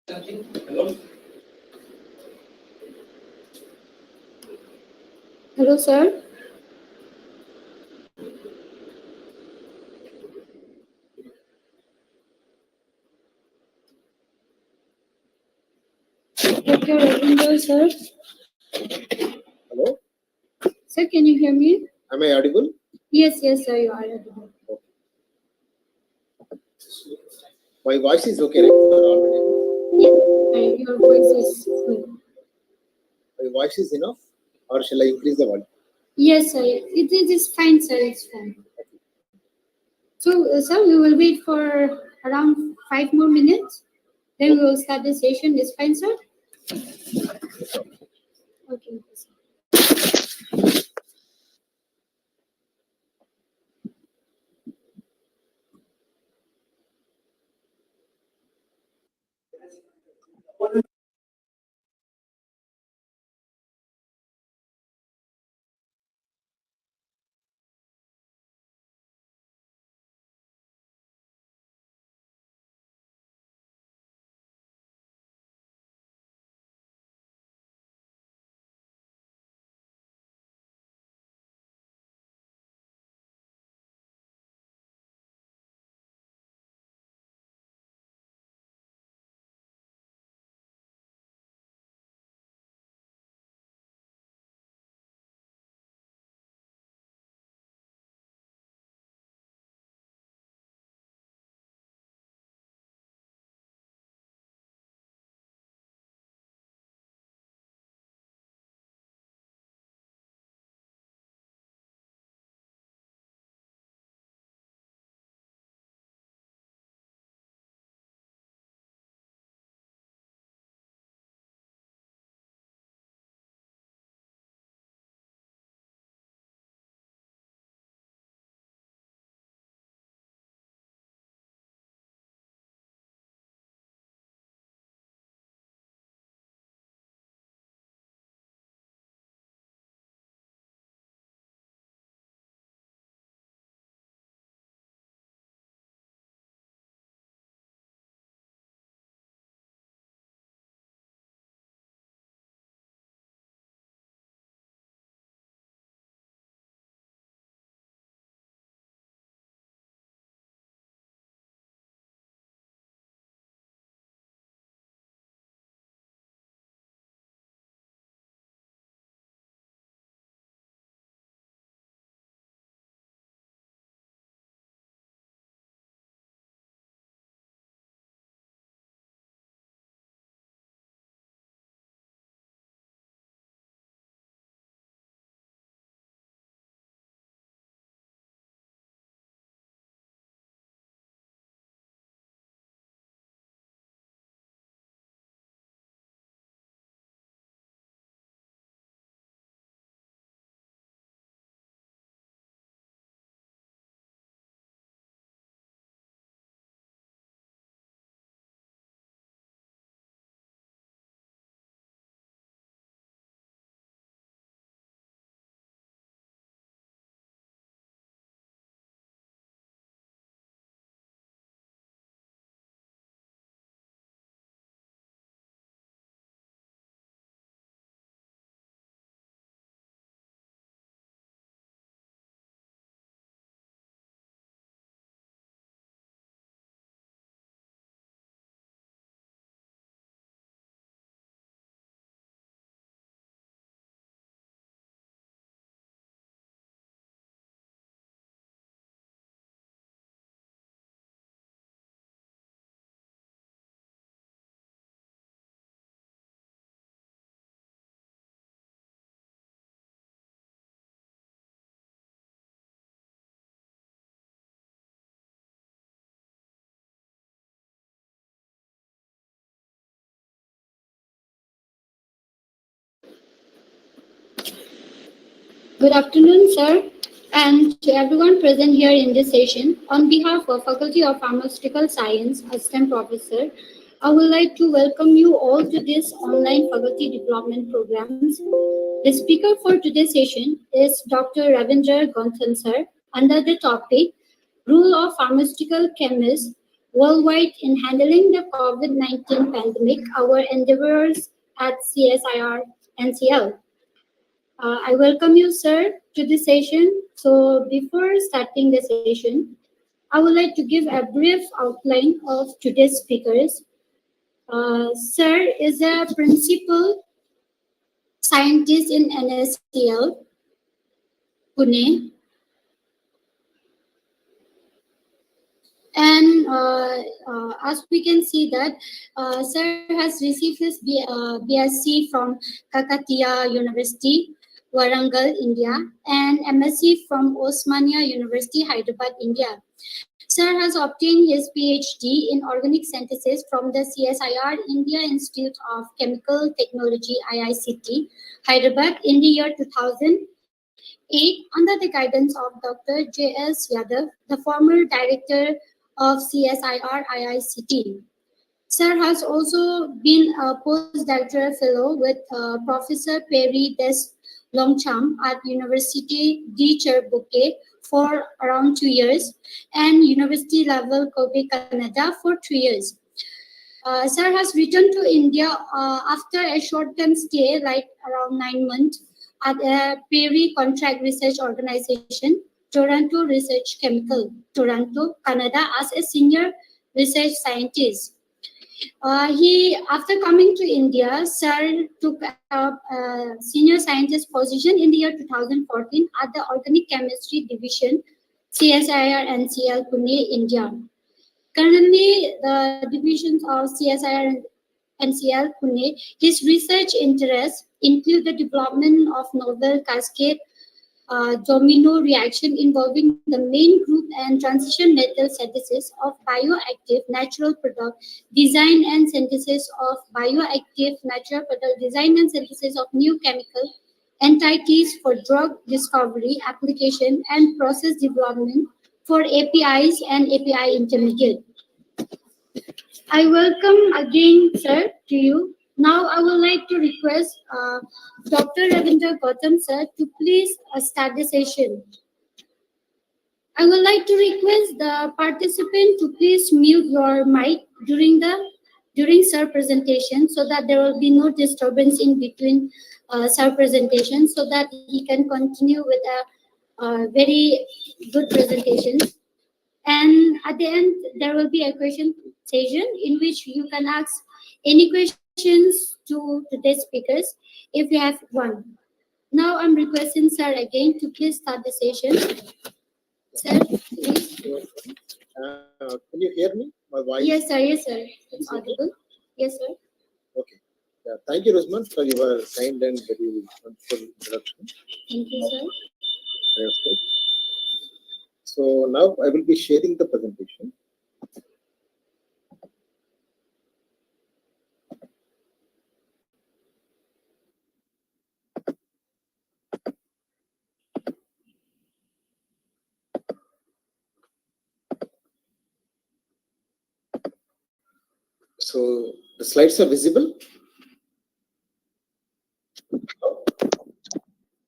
Hello. Hello, sir. Dr. Ravinder, sir. Hello, Sir, can you hear me? am I audible? Yes, sir, you are audible. My voice is okay, right? Sir, already. Yes, your voice is good. My voice is enough, or shall I increase the volume? Yes, sir. It is fine, sir. It's fine. So, sir, we will wait for around 5 more minutes. Then we will start the session. Is fine, sir? Okay. Sir. Good afternoon, sir, and to everyone present here in this session. On behalf of Faculty of Pharmaceutical Science, Assistant Professor, I would like to welcome you all to this online faculty development programs. The speaker for today's session is Dr. Ravindra Gonthan, sir, under the topic Role of Pharmaceutical Chemists worldwide in handling the COVID-19 pandemic, our endeavors at CSIR NCL. I welcome you, sir, to this session. So before starting the session, I would like to give a brief outline of today's speakers. Sir is a principal scientist in NSCL, Pune, and as we can see that sir has received his BSc from Kakatiya University, Warangal, India, and MSc from Osmania University, Hyderabad, India. Sir has obtained his PhD in organic synthesis from the CSIR India Institute of Chemical Technology, IICT, Hyderabad, in the year 2008 under the guidance of Dr. J.S. Yadav, the former director of CSIR IICT. Sir has also been a postdoctoral fellow with Professor Perry Des Longcham at Université de Cherbourg for around 2 years and University level Kobe, Canada for 3 years. Sir has returned to India after a short-term stay, like around 9 months, at a Perry Contract Research Organization, Toronto Research Chemical, Toronto, Canada, as a senior research scientist. After coming to India, Sir took up a senior scientist position in the year 2014 at the Organic Chemistry Division, CSIR NCL, Pune, India. Currently, the divisions of CSIR NCL, Pune, his research interests include the development of novel cascade domino reaction involving the main group and transition metal synthesis of bioactive natural product, design and synthesis of bioactive natural product, design and synthesis of new chemical entities for drug discovery, application, and process development for APIs and API intermediate. I welcome again, sir, to you. Now I would like to request Dr. Ravindra Gautam, sir, to please start the session. I would like to request the participant to please mute your mic during sir presentation so that there will be no disturbance in between sir presentation so that he can continue with a very good presentation. And at the end, there will be a question session in which you can ask any questions to today's speakers if you have one. Now I'm requesting Sir again to please start the session. Sir, please. Can you hear me? My voice? Yes, sir. Yes, sir. It's audible. Yes, sir. Okay. Yeah, thank you, Rosman, for your kind and very wonderful introduction. Thank you, sir. Okay. So now I will be sharing the presentation. So the slides are visible?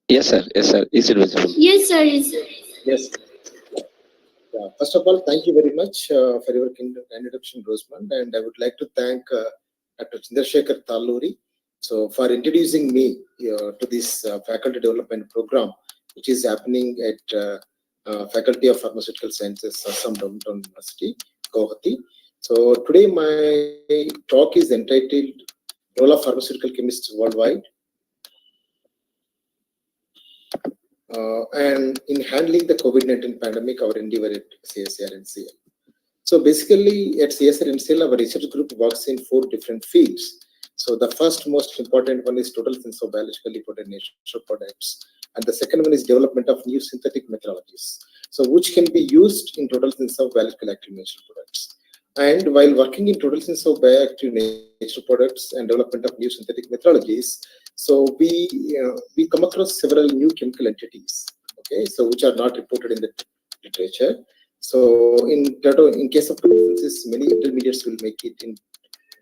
Yes, sir. Yes, sir. Is it visible? Yes, sir. Yes, sir. Yes. Yeah. First of all, thank you very much for your introduction, Rosman, and I would like to thank Dr. Chandrasekhar Talluri for introducing me to this faculty development program, which is happening at Faculty of Pharmaceutical Sciences, Assam Downtown University, Guwahati. So today my talk is entitled Role of Pharmaceutical Chemists Worldwide. And in handling the COVID-19 pandemic, our endeavor at CSIR NCL. So basically at CSIR NCL, our research group works in 4 different fields. So the first most important one is total sense of biologically potent natural products. And the second one is development of new synthetic methodologies. So which can be used in total sense of biological active natural products. And while working in total sense of bioactive natural products and development of new synthetic methodologies, so we come across several new chemical entities, okay, so which are not reported in the literature. So in case of total synthesis, many intermediates will make it. In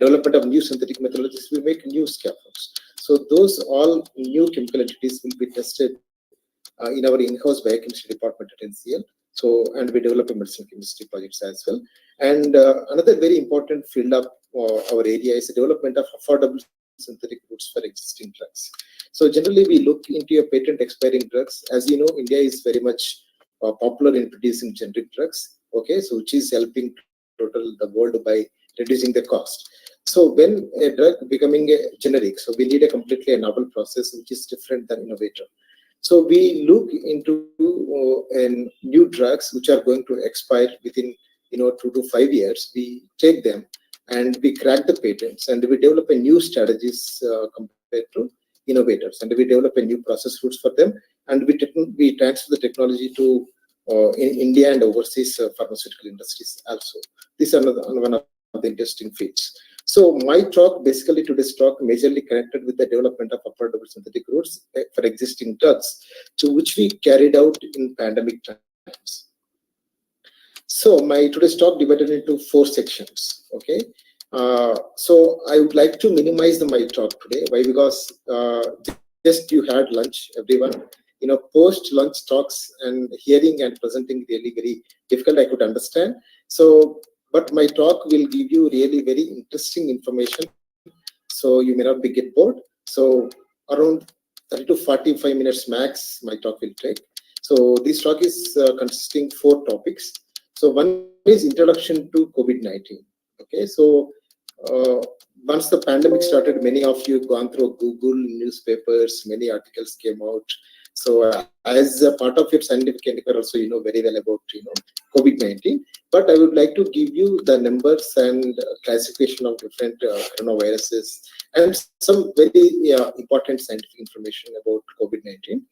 development of new synthetic methodologies, we make new scaffolds. So those all new chemical entities will be tested in our in-house biochemistry department at NCL. So, and we develop a medicinal chemistry projects as well. And another very important field of our area is the development of affordable synthetic routes for existing drugs. So generally we look into a patent expiring drugs. As you know, India is very much popular in producing generic drugs, okay, so which is helping total the world by reducing the cost. So when a drug becoming a generic, so we need a completely novel process which is different than innovator. So we look into new drugs which are going to expire within 2 to 5 years. We take them and we crack the patents and we develop a new strategies compared to innovators, and we develop a new process routes for them, and we transfer the technology to in India and overseas pharmaceutical industries also. This is one of the interesting fields. So my talk, basically today's talk, majorly connected with the development of affordable synthetic routes for existing drugs, to which we carried out in pandemic times. So my today's talk divided into 4 sections. Okay, so I would like to minimize my talk today. Why? Because just you had lunch, everyone. Post lunch talks and hearing and presenting really very difficult. I could understand. So, but my talk will give you really very interesting information. So you may not be get bored. So around 30 to 45 minutes max, my talk will take. So this talk is consisting 4 topics. So one is introduction to COVID-19. Okay, so once the pandemic started, many of you gone through Google, newspapers, many articles came out. So as a part of your scientific endeavor, also very well about COVID-19. But I would like to give you the numbers and classification of different coronaviruses and some very important scientific information about COVID-19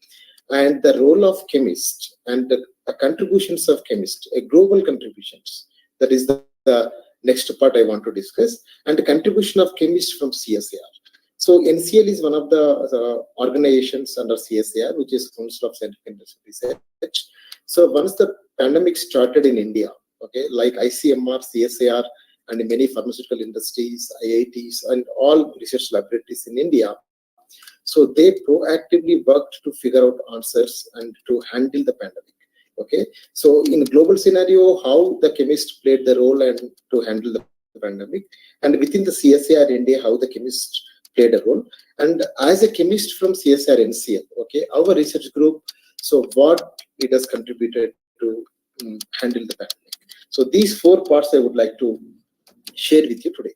and the role of chemist and the contributions of chemist, global contributions. That is the next part I want to discuss, and the contribution of chemists from CSIR. So NCL is one of the organizations under CSIR, which is Council of Scientific and Research. So once the pandemic started in India, okay, like ICMR, CSIR, and many pharmaceutical industries, IITs, and all research laboratories in India, so they proactively worked to figure out answers and to handle the pandemic. Okay, so in global scenario, how the chemist played the role and to handle the pandemic, and within the CSIR India, how the chemist played a role, and as a chemist from CSIR NCL, okay, our research group, so what it has contributed to handle the pandemic. So these 4 parts I would like to share with you today.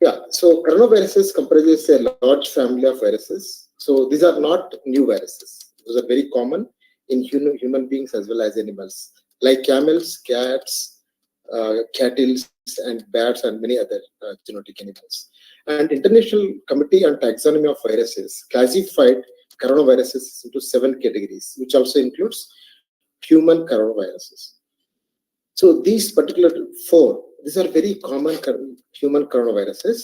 Yeah, so coronaviruses comprises a large family of viruses. So these are not new viruses. Those are very common in human beings as well as animals, like camels, cats, cattle, and bats, and many other zoonotic animals. And International Committee on Taxonomy of Viruses classified coronaviruses into 7 categories, which also includes human coronaviruses. So these particular 4, these are very common human coronaviruses.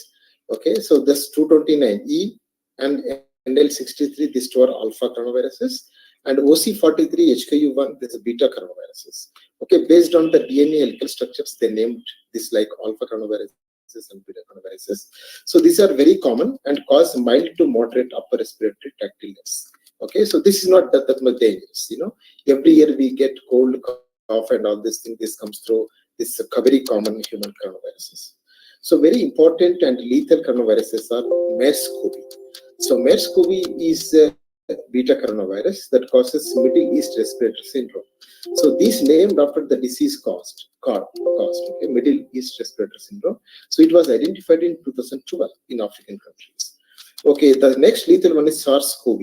Okay, so this 229E and NL63, these 2 are alpha coronaviruses, and OC43, HKU1, this is beta coronaviruses. Okay, based on the DNA helical structures, they named this like alpha coronaviruses and beta coronaviruses. So these are very common and cause mild to moderate upper respiratory tract illness. Okay, so this is not that much dangerous. Every year we get cold, cough, and all this thing. This comes through this very common human coronaviruses. So very important and lethal coronaviruses are MERS-CoV. So MERS-CoV is beta coronavirus that causes Middle East Respiratory Syndrome. So this named after the disease caused, okay, Middle East Respiratory Syndrome. So it was identified in 2012 in African countries. Okay, the next lethal one is SARS-CoV.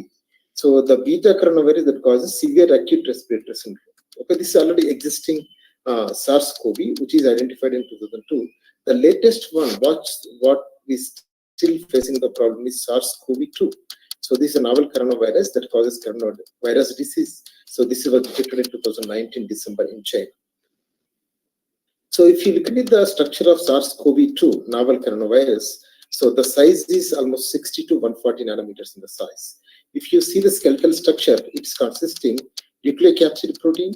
So the beta coronavirus that causes severe acute respiratory syndrome. Okay, this is already existing SARS-CoV, which is identified in 2002. The latest one, what we still facing the problem is SARS-CoV-2. So this is a novel coronavirus that causes coronavirus disease. So this was detected in 2019 December in China. So if you look at the structure of SARS-CoV-2 novel coronavirus, so the size is almost 60 to 140 nanometers in the size. If you see the skeletal structure, it's consisting nucleocapsid protein,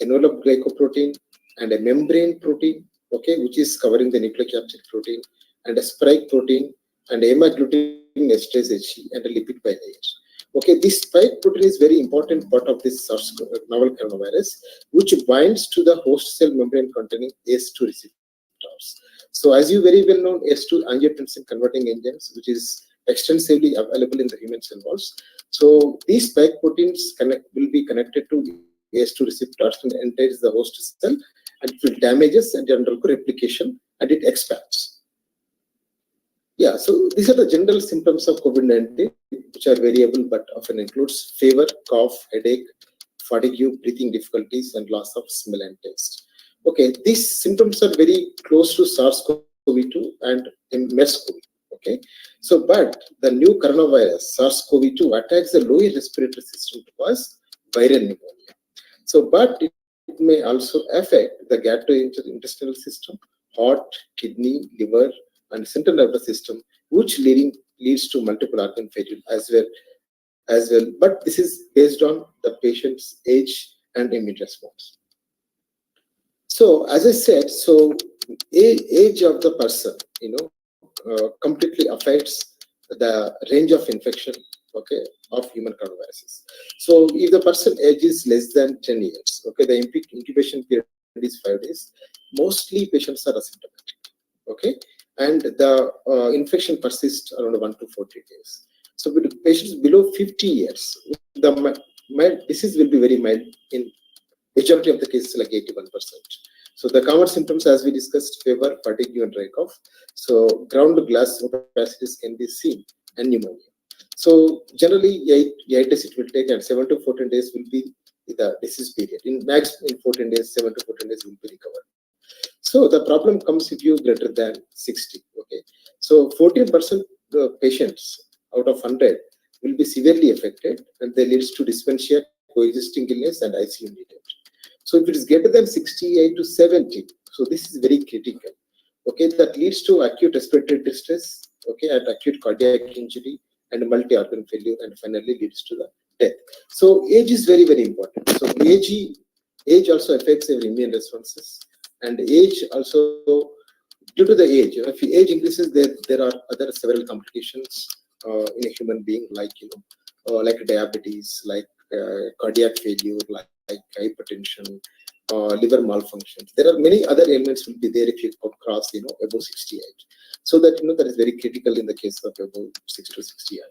enveloped glycoprotein, and a membrane protein, okay, which is covering the nucleocapsid protein, and a spike protein, and hemagglutinin esterase He, and a lipid bilayer. Okay, this spike protein is very important part of this novel coronavirus, which binds to the host cell membrane containing ACE2 receptors. So as you very well know, ACE2 angiotensin converting enzymes, which is extensively available in the human cell walls. So these spike proteins will be connected to ACE2 receptors and enters the host cell, and it will damages and undergo replication, and it expands. Yeah, so these are the general symptoms of COVID-19, which are variable but often includes fever, cough, headache, fatigue, breathing difficulties, and loss of smell and taste. Okay, these symptoms are very close to SARS-CoV-2 and MERS-CoV. Okay, so but the new coronavirus SARS-CoV-2 attacks the lower respiratory system to cause viral pneumonia. So, but it may also affect the gastrointestinal system, heart, kidney, liver, and central nervous system, which leads to multiple organ failure as well. But this is based on the patient's age and immune response. So, as I said, so age of the person, completely affects the range of infection, okay, of human coronaviruses. So, if the person age is less than 10 years, okay, the incubation period is 5 days. Mostly patients are asymptomatic, okay, and the infection persists around 1 to 40 days. So, with patients below 50 years, the disease will be very mild in majority of the cases, like 81%. So the common symptoms, as we discussed, fever, fatigue, and dry cough. So ground glass opacities can be seen, and pneumonia. So generally, 8 days it will take, and 7 to 14 days will be the disease period. In 14 days, 7 to 14 days will be recovered. So the problem comes if you greater than 60. Okay, so 14% patients out of 100 will be severely affected, and they leads to dysphagia, coexisting illness, and ICU needed. So if it is greater than 68 to 70, so this is very critical. Okay, that leads to acute respiratory distress, okay, and acute cardiac injury and multi-organ failure, and finally leads to the death. So age is very, very important. So age also affects our immune responses, and age also, due to the age, if age increases, there are other several complications in a human being, like like diabetes, like cardiac failure, like hypertension, liver malfunction. There are many other ailments will be there if you cross above 68. So that that is very critical in the case of above 60 to 68.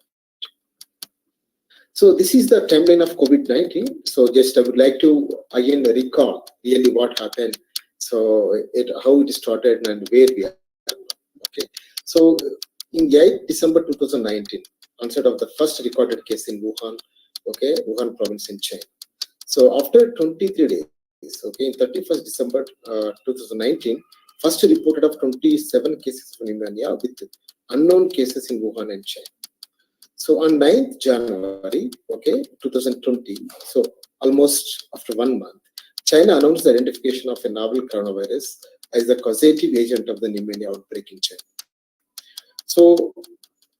So this is the timeline of COVID-19. So just I would like to again recall really what happened. So how it started and where we are. Okay. So in 8 December 2019, onset of the first recorded case in Wuhan, okay, Wuhan province in China. So after 23 days, okay, in 31st December 2019, first reported of 27 cases of pneumonia with unknown cases in Wuhan and China. So on 9th January, okay, 2020, so almost after 1 month, China announced the identification of a novel coronavirus as the causative agent of the pneumonia outbreak in China. So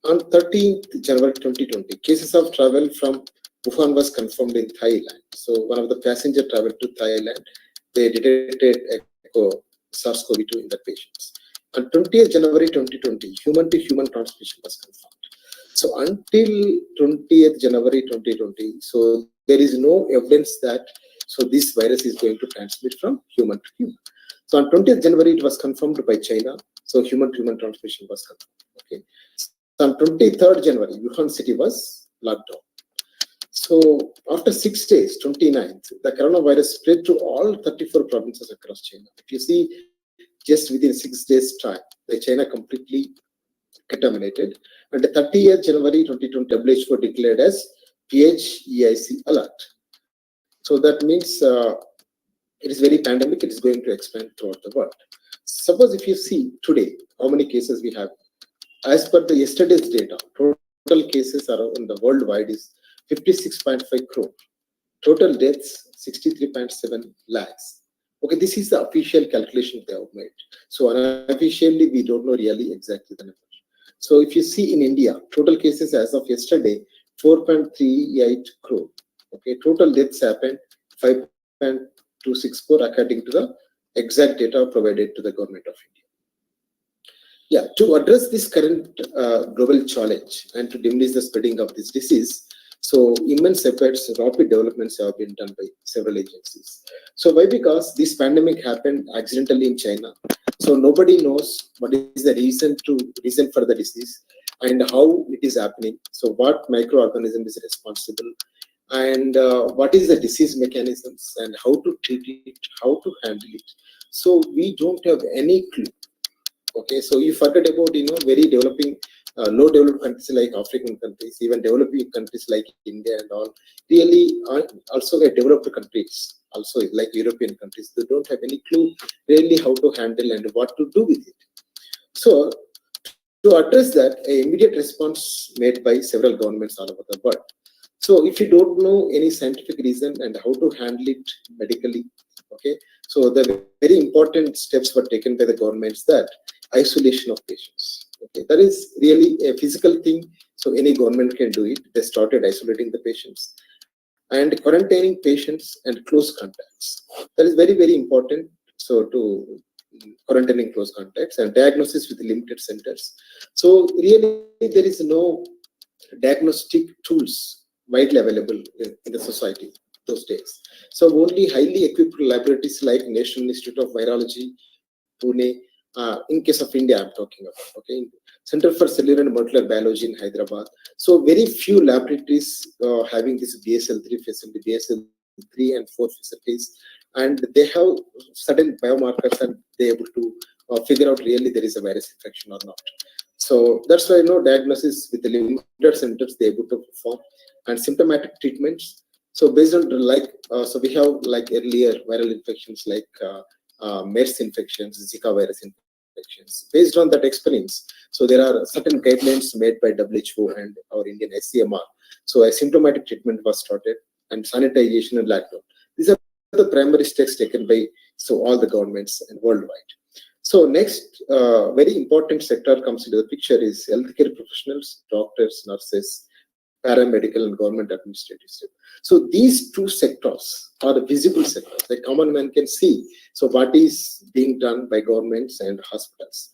on 13th January 2020, cases of travel from Wuhan was confirmed in Thailand. So one of the passenger traveled to Thailand. They detected SARS-CoV-2 in the patients. On 20th January 2020, human-to-human transmission was confirmed. So until 20th January 2020, so there is no evidence that this virus is going to transmit from human to human. So on 20th January, it was confirmed by China. So human-to-human transmission was confirmed. Okay. So on 23rd January, Wuhan city was locked down. So after 6 days, 29th, the coronavirus spread to all 34 provinces across China. If you see, just within 6 days' time, the China completely contaminated. And the 30th January 2020, WHO declared as PHEIC alert. So that means it is very pandemic. It is going to expand throughout the world. Suppose if you see today, how many cases we have. As per the yesterday's data, total cases around the worldwide is 56.5 crore. Total deaths, 63.7 lakhs. Okay, this is the official calculation they have made. So unofficially, we don't know really exactly the number. So if you see in India, total cases as of yesterday, 4.38 crore. Okay, total deaths happened 5.26 crore according to the exact data provided to the government of India. Yeah, to address this current global challenge and to diminish the spreading of this disease, So immense efforts, rapid developments have been done by several agencies. So why? Because this pandemic happened accidentally in China. So nobody knows what is the reason for the disease and how it is happening. So what microorganism is responsible, and what is the disease mechanisms, and how to treat it, how to handle it. So we don't have any clue. Okay, so you forget about very developing, low developed countries like African countries, even developing countries like India and all. Really, also the developed countries, also like European countries, they don't have any clue really how to handle and what to do with it. So to address that, an immediate response made by several governments all over the world. So if you don't know any scientific reason and how to handle it medically, okay, so the very important steps were taken by the governments, that isolation of patients. Okay, that is really a physical thing. So any government can do it. They started isolating the patients and quarantining patients and close contacts. That is very, very important. So to quarantining close contacts and diagnosis with limited centers. So really there is no diagnostic tools widely available in the society those days. So only highly equipped laboratories like National Institute of Virology, Pune, in case of India I'm talking about, okay, Center for Cellular and Molecular Biology in Hyderabad. So very few laboratories having this BSL-3 facility, BSL-3 and 4 facilities, and they have certain biomarkers and they're able to figure out really there is a virus infection or not. So that's why diagnosis with the limited centers they're able to perform, and symptomatic treatments. So based on so we have like earlier viral infections like MERS infections, Zika virus infections. Based on that experience, so there are certain guidelines made by WHO and our Indian SCMR. So a symptomatic treatment was started, and sanitization and lockdown. These are the primary steps taken by all the governments and worldwide. So next, very important sector comes into the picture is healthcare professionals, doctors, nurses, paramedical and government administrative staff. So these two sectors are the visible sectors. The common man can see. So what is being done by governments and hospitals.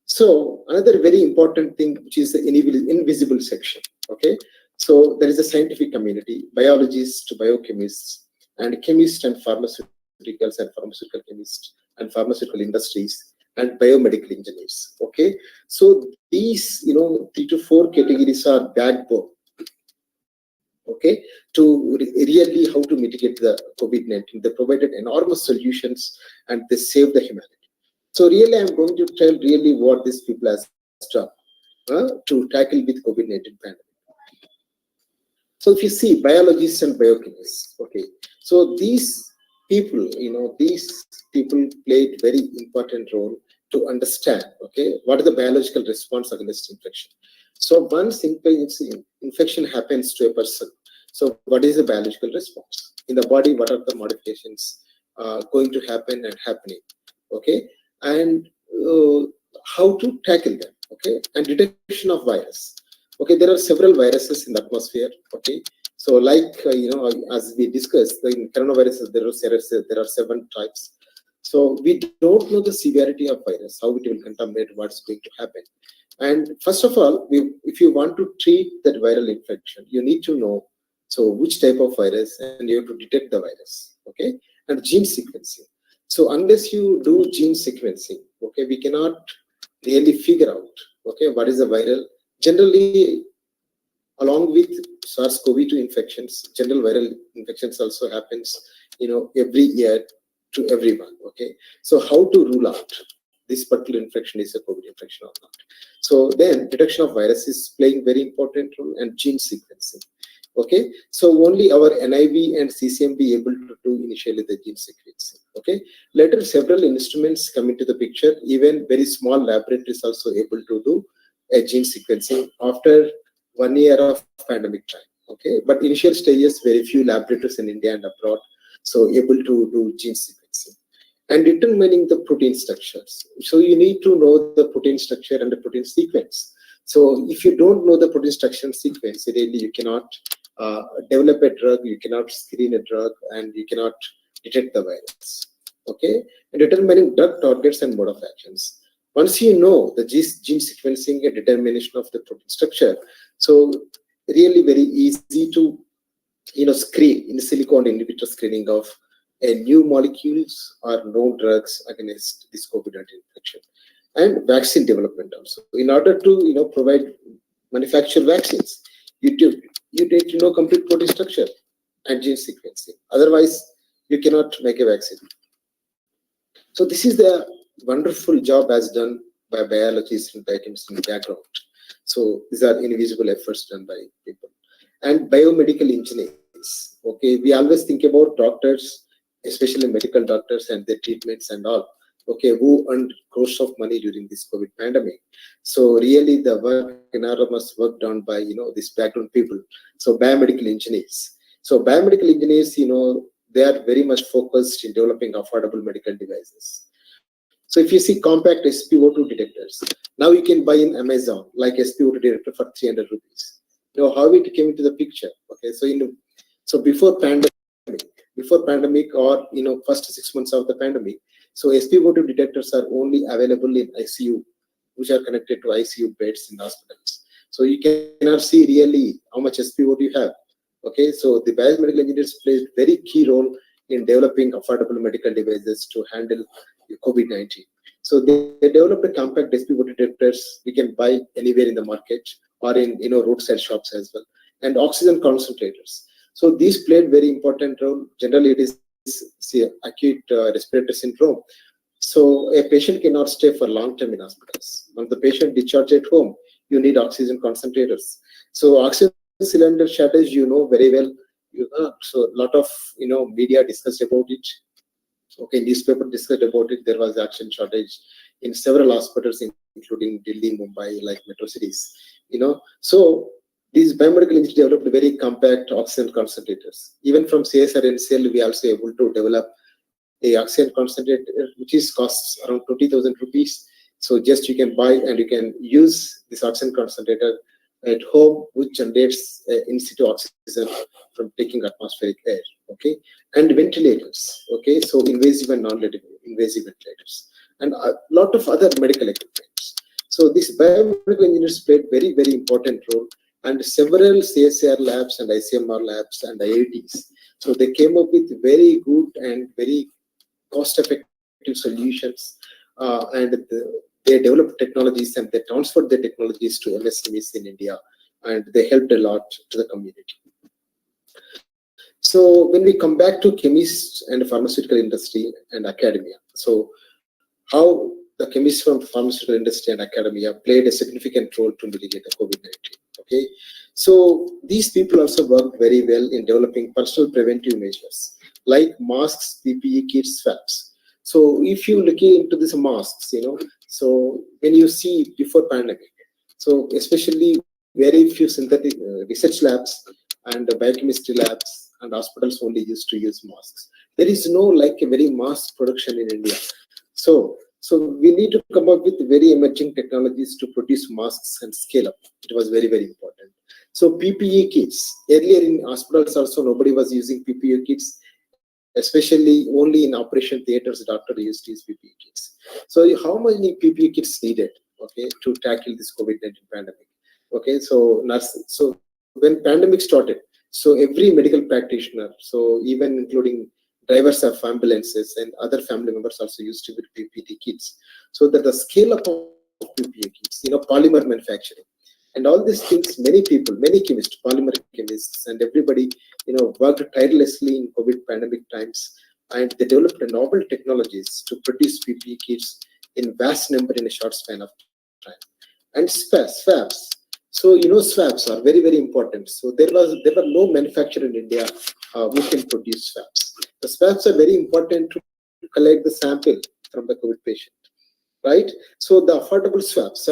So another very important thing, which is the invisible section. Okay. So there is a scientific community, biologists, biochemists, and chemists and pharmaceuticals and pharmaceutical chemists and pharmaceutical industries and biomedical engineers. Okay, so these 3 to 4 categories are backbone. Okay, to really how to mitigate the COVID-19. They provided enormous solutions and they saved the humanity. So really, I'm going to tell really what these people have done to tackle with COVID-19 pandemic. So if you see biologists and biochemists, okay, so these people, these people played very important role to understand, okay, what is the biological response against infection. So once infection happens to a person, so what is the biological response in the body? What are the modifications going to happen and happening? Okay, and how to tackle them? Okay, and detection of virus. Okay, there are several viruses in the atmosphere. Okay, so like as we discussed, in coronaviruses there are 7 types. So we don't know the severity of virus, how it will contaminate, what's going to happen. And first of all, if you want to treat that viral infection, you need to know which type of virus, and you have to detect the virus. Okay, and gene sequencing. So unless you do gene sequencing, okay, we cannot really figure out what is the viral. Generally, along with SARS-CoV-2 infections, general viral infections also happens every year to everyone. Okay, so how to rule out this particular infection is a COVID infection or not? So then detection of virus is playing very important role, and gene sequencing. Okay, so only our NIV and CCMB able to do initially the gene sequencing. Okay, later several instruments come into the picture. Even very small laboratories also able to do a gene sequencing after 1 year of pandemic time. Okay, but initial stages, very few laboratories in India and abroad so able to do gene sequencing. And determining the protein structures. So you need to know the protein structure and the protein sequence. So if you don't know the protein structure and sequence, really you cannot develop a drug, you cannot screen a drug, and you cannot detect the virus. Okay, and determining drug targets and mode of actions. Once you know the gene sequencing and determination of the protein structure, so really very easy to screen in silico and in vitro screening of a new molecules or no drugs against this COVID-19 infection, and vaccine development also. In order to provide manufacture vaccines, you need to know complete protein structure and gene sequencing. Otherwise, you cannot make a vaccine. So this is the wonderful job as done by biologists and biochemists in the background. So these are invisible efforts done by people. And biomedical engineers. Okay, we always think about doctors, especially medical doctors and their treatments and all. Okay, who earned crores of money during this COVID pandemic. So really the work, enormous work done by these background people. So biomedical engineers. So biomedical engineers, they are very much focused in developing affordable medical devices. So if you see compact SpO2 detectors, now you can buy in Amazon like SpO2 detector for 300 rupees. How it came into the picture. Okay, so before pandemic or first 6 months of the pandemic, so SpO2 detectors are only available in ICU, which are connected to ICU beds in hospitals. So you cannot see really how much SpO2 you have. Okay, so the biomedical engineers played very key role in developing affordable medical devices to handle COVID-19. So they developed a compact SpO2 detectors we can buy anywhere in the market or in roadside shops as well, and oxygen concentrators. So these played very important role. Generally, it is acute respiratory syndrome. So a patient cannot stay for long term in hospitals. Once the patient discharged at home, you need oxygen concentrators. So oxygen cylinder shortage, very well. So a lot of media discussed about it. Okay, newspaper discussed about it. There was oxygen shortage in several hospitals, including Delhi, Mumbai, like metro cities. So these biomedical engineers developed very compact oxygen concentrators. Even from CSR and CL, we are also able to develop a oxygen concentrator, which costs around 20,000 rupees. So just you can buy and you can use this oxygen concentrator at home, which generates in situ oxygen from taking atmospheric air. Okay, and ventilators. Okay, so invasive and non-invasive ventilators, and a lot of other medical equipment. So these biomedical engineers played very, very important role, and several CSIR labs and ICMR labs and IITs. So they came up with very good and very cost-effective solutions, and they developed technologies and they transferred the technologies to MSMEs in India, and they helped a lot to the community. So when we come back to chemists and pharmaceutical industry and academia, so how the chemists from pharmaceutical industry and academia played a significant role to mitigate the COVID-19. Okay, so these people also worked very well in developing personal preventive measures like masks, PPE kits, swabs. So if you look into these masks, so when you see before pandemic, so especially very few synthetic research labs and biochemistry labs and hospitals only used to use masks. There is no like a very mass production in India. So we need to come up with very emerging technologies to produce masks and scale up. It was very, very important. So PPE kits, earlier in hospitals also nobody was using PPE kits, especially only in operation theaters, the doctor used to use PPE kits. So how many PPE kits needed, okay, to tackle this COVID-19 pandemic? Okay, so when pandemic started, so every medical practitioner, so even including drivers of ambulances and other family members also used to be PPE kits. So that the scale up of PPE kits, polymer manufacturing, and all these things, many people, many chemists, polymer chemists, and everybody, worked tirelessly in COVID pandemic times, and they developed novel technologies to produce PPE kits in vast number in a short span of time. And swabs. So swabs are very, very important. So there were no manufacturer in India who can produce swabs. The swabs are very important to collect the sample from the COVID patient, right? So the affordable swabs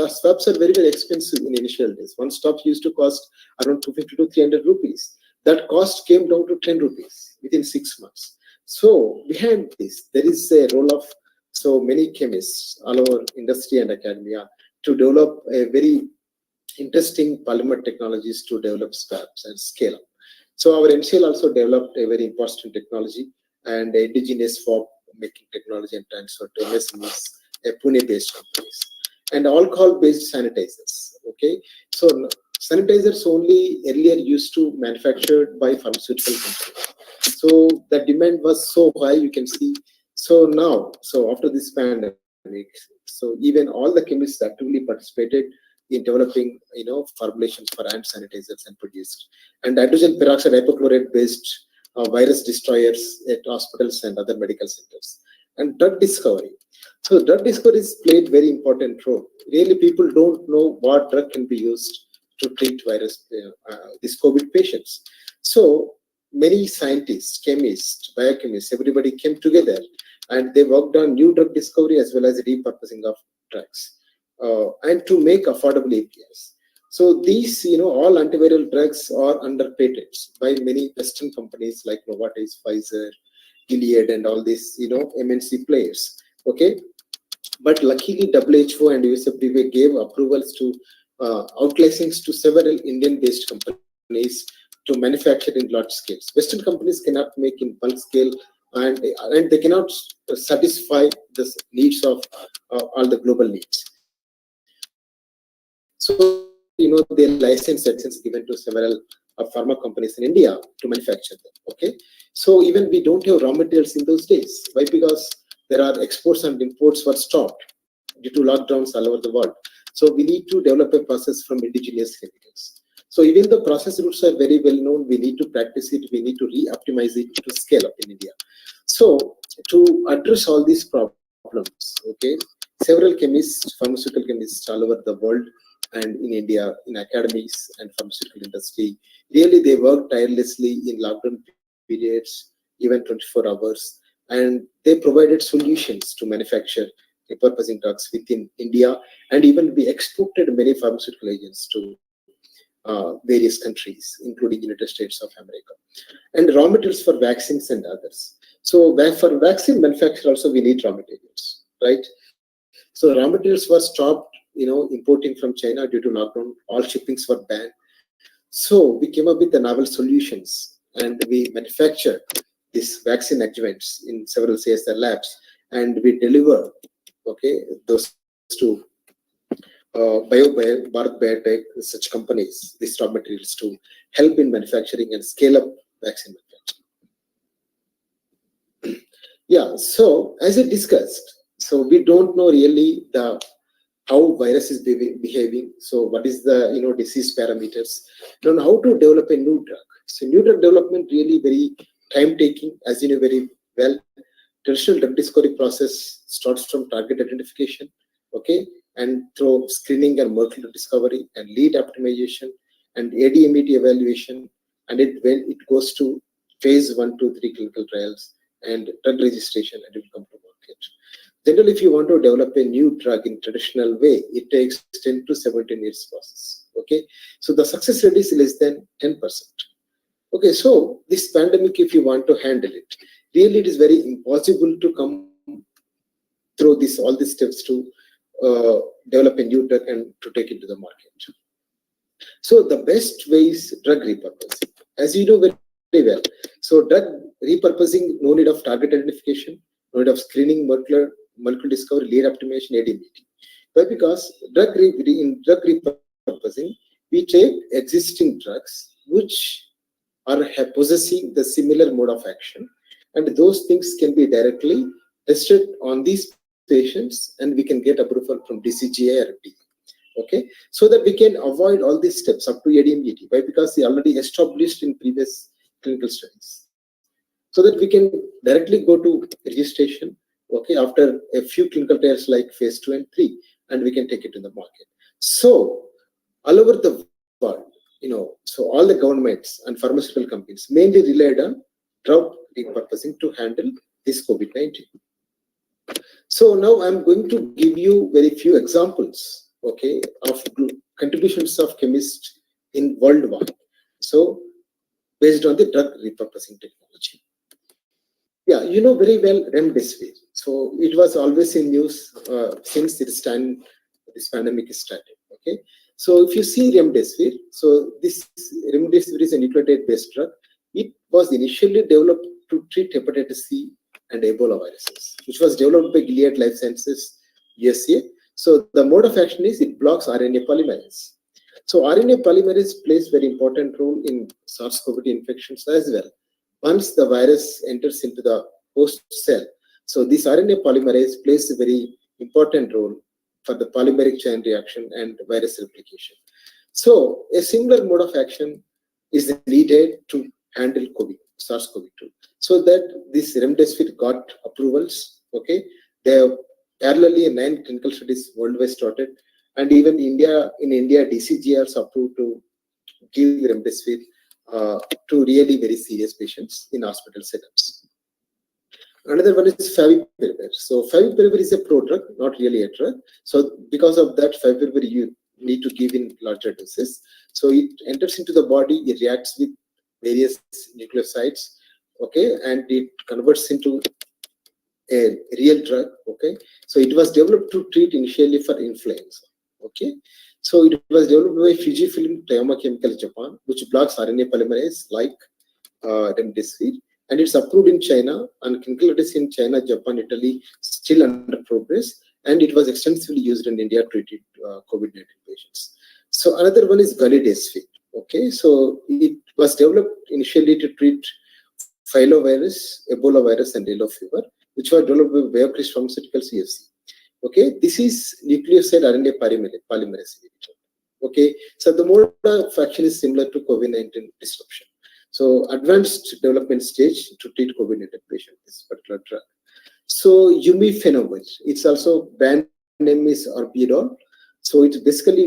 are very, very expensive in initial days. One stop used to cost around 250 to 300 rupees. That cost came down to 10 rupees within 6 months. So behind this, there is a role of so many chemists all over industry and academia to develop a very interesting polymer technologies to develop swabs and scale up. So our NCL also developed a very important technology and indigenous swab making technology and transfer to MSMEs, Pune-based companies, and alcohol-based sanitizers. Okay, so Sanitizers only earlier used to manufactured by pharmaceutical companies. So the demand was so high, you can see. So now, so after this pandemic, so even all the chemists actively participated in developing, formulations for hand sanitizers and produced. And hydrogen peroxide hypochlorite based virus destroyers at hospitals and other medical centers. And drug discovery. So drug discovery has played very important role. Really, people don't know what drug can be used to treat virus, these COVID patients. So many scientists, chemists, biochemists, everybody came together and they worked on new drug discovery as well as repurposing of drugs and to make affordable APIs. So these, all antiviral drugs are under patents by many Western companies like Novartis, Pfizer, Gilead, and all these, MNC players. Okay, but luckily WHO and USFDA gave approvals to out-licensing to several Indian-based companies to manufacture in large scales. Western companies cannot make in bulk scale, and they cannot satisfy the needs of all the global needs. So, they license given to several pharma companies in India to manufacture them. Okay, so even we don't have raw materials in those days. Why? Because there are exports and imports were stopped due to lockdowns all over the world. So we need to develop a process from indigenous chemicals. So even the process routes are very well known, we need to practice it, we need to re-optimize it to scale up in India. So to address all these problems, okay, several chemists, pharmaceutical chemists all over the world and in India, in academies and pharmaceutical industry, really they work tirelessly in lockdown periods, even 24 hours, and they provided solutions to manufacture repurposing drugs within India, and even we exported many pharmaceutical agents to various countries, including United States of America, and raw materials for vaccines and others. So for vaccine manufacture also we need raw materials, right? So raw materials were stopped, importing from China due to lockdown. All shippings were banned. So we came up with the novel solutions, and we manufactured these vaccine adjuvants in several CSR labs, and we deliver, okay, those to Bharat Biotech, such companies, these raw materials to help in manufacturing and scale up vaccine manufacturing. Yeah, so as I discussed, so we don't know really how virus is behaving. So what is the disease parameters? Don't know how to develop a new drug. So new drug development really very time taking, as you know very well. Traditional drug discovery process starts from target identification, okay, and through screening and molecular discovery and lead optimization and ADMET evaluation, and when it goes to phase 1, 2, 3 clinical trials and drug registration, and it will come to market. Generally, if you want to develop a new drug in traditional way, it takes 10 to 17 years process. Okay, so the success rate is less than 10%. Okay, so this pandemic, if you want to handle it, really it is very impossible to come through all these steps to develop a new drug and to take it to the market. So the best way is drug repurposing, as you know very well. So drug repurposing, no need of target identification, no need of screening, molecular discovery, lead optimization, ADMET. Why? Because in drug repurposing, we take existing drugs which are possessing the similar mode of action, and those things can be directly tested on these patients, and we can get approval from DCGI or FDA. Okay, so that we can avoid all these steps up to ADMET. Why? Because they already established in previous clinical studies, so that we can directly go to registration. Okay, after a few clinical trials like phase 2 and 3, and we can take it to the market. So all over the world, so all the governments and pharmaceutical companies mainly relied on drug repurposing to handle this COVID-19. So now I'm going to give you very few examples, okay, of contributions of chemists in worldwide. So based on the drug repurposing technology. Yeah, you know very well Remdesivir. So it was always in news since this pandemic started. Okay, so if you see Remdesivir, so this Remdesivir is a nucleotide-based drug. It was initially developed to treat hepatitis C and Ebola viruses, which was developed by Gilead Life Sciences, USA. So the mode of action is it blocks RNA polymerase. So RNA polymerase plays very important role in SARS-CoV-2 infections as well. Once the virus enters into the host cell, so this RNA polymerase plays a very important role for the polymeric chain reaction and virus replication. So a similar mode of action is needed to handle SARS-CoV-2. So that this remdesivir got approvals. Okay, there are parallelly 9 clinical studies worldwide started, and even in India, DCGI also approved to give remdesivir to really very serious patients in hospital setups. Another one is favipiravir. So favipiravir is a prodrug, not really a drug. So because of that, favipiravir you need to give in larger doses. So it enters into the body, it reacts with various nucleosides, okay, and it converts into a real drug, okay. So it was developed to treat initially for influenza, okay. So it was developed by Fujifilm Toyama Chemical Japan, which blocks RNA polymerase like remdesivir, and it's approved in China, and clinical studies in China, Japan, Italy still under progress, and it was extensively used in India to treat COVID-19 patients. So another one is galidesivir, okay. So it was developed initially to treat filovirus, Ebola virus, and yellow fever, which were developed by BioCryst Pharmaceuticals CFC. Okay, this is nucleoside RNA polymerase inhibitor. Okay, so the mode of action is similar to COVID-19 disruption. So advanced development stage to treat COVID-19 patient, this particular drug. So umifenovir, it's also brand name is Orpidol. So it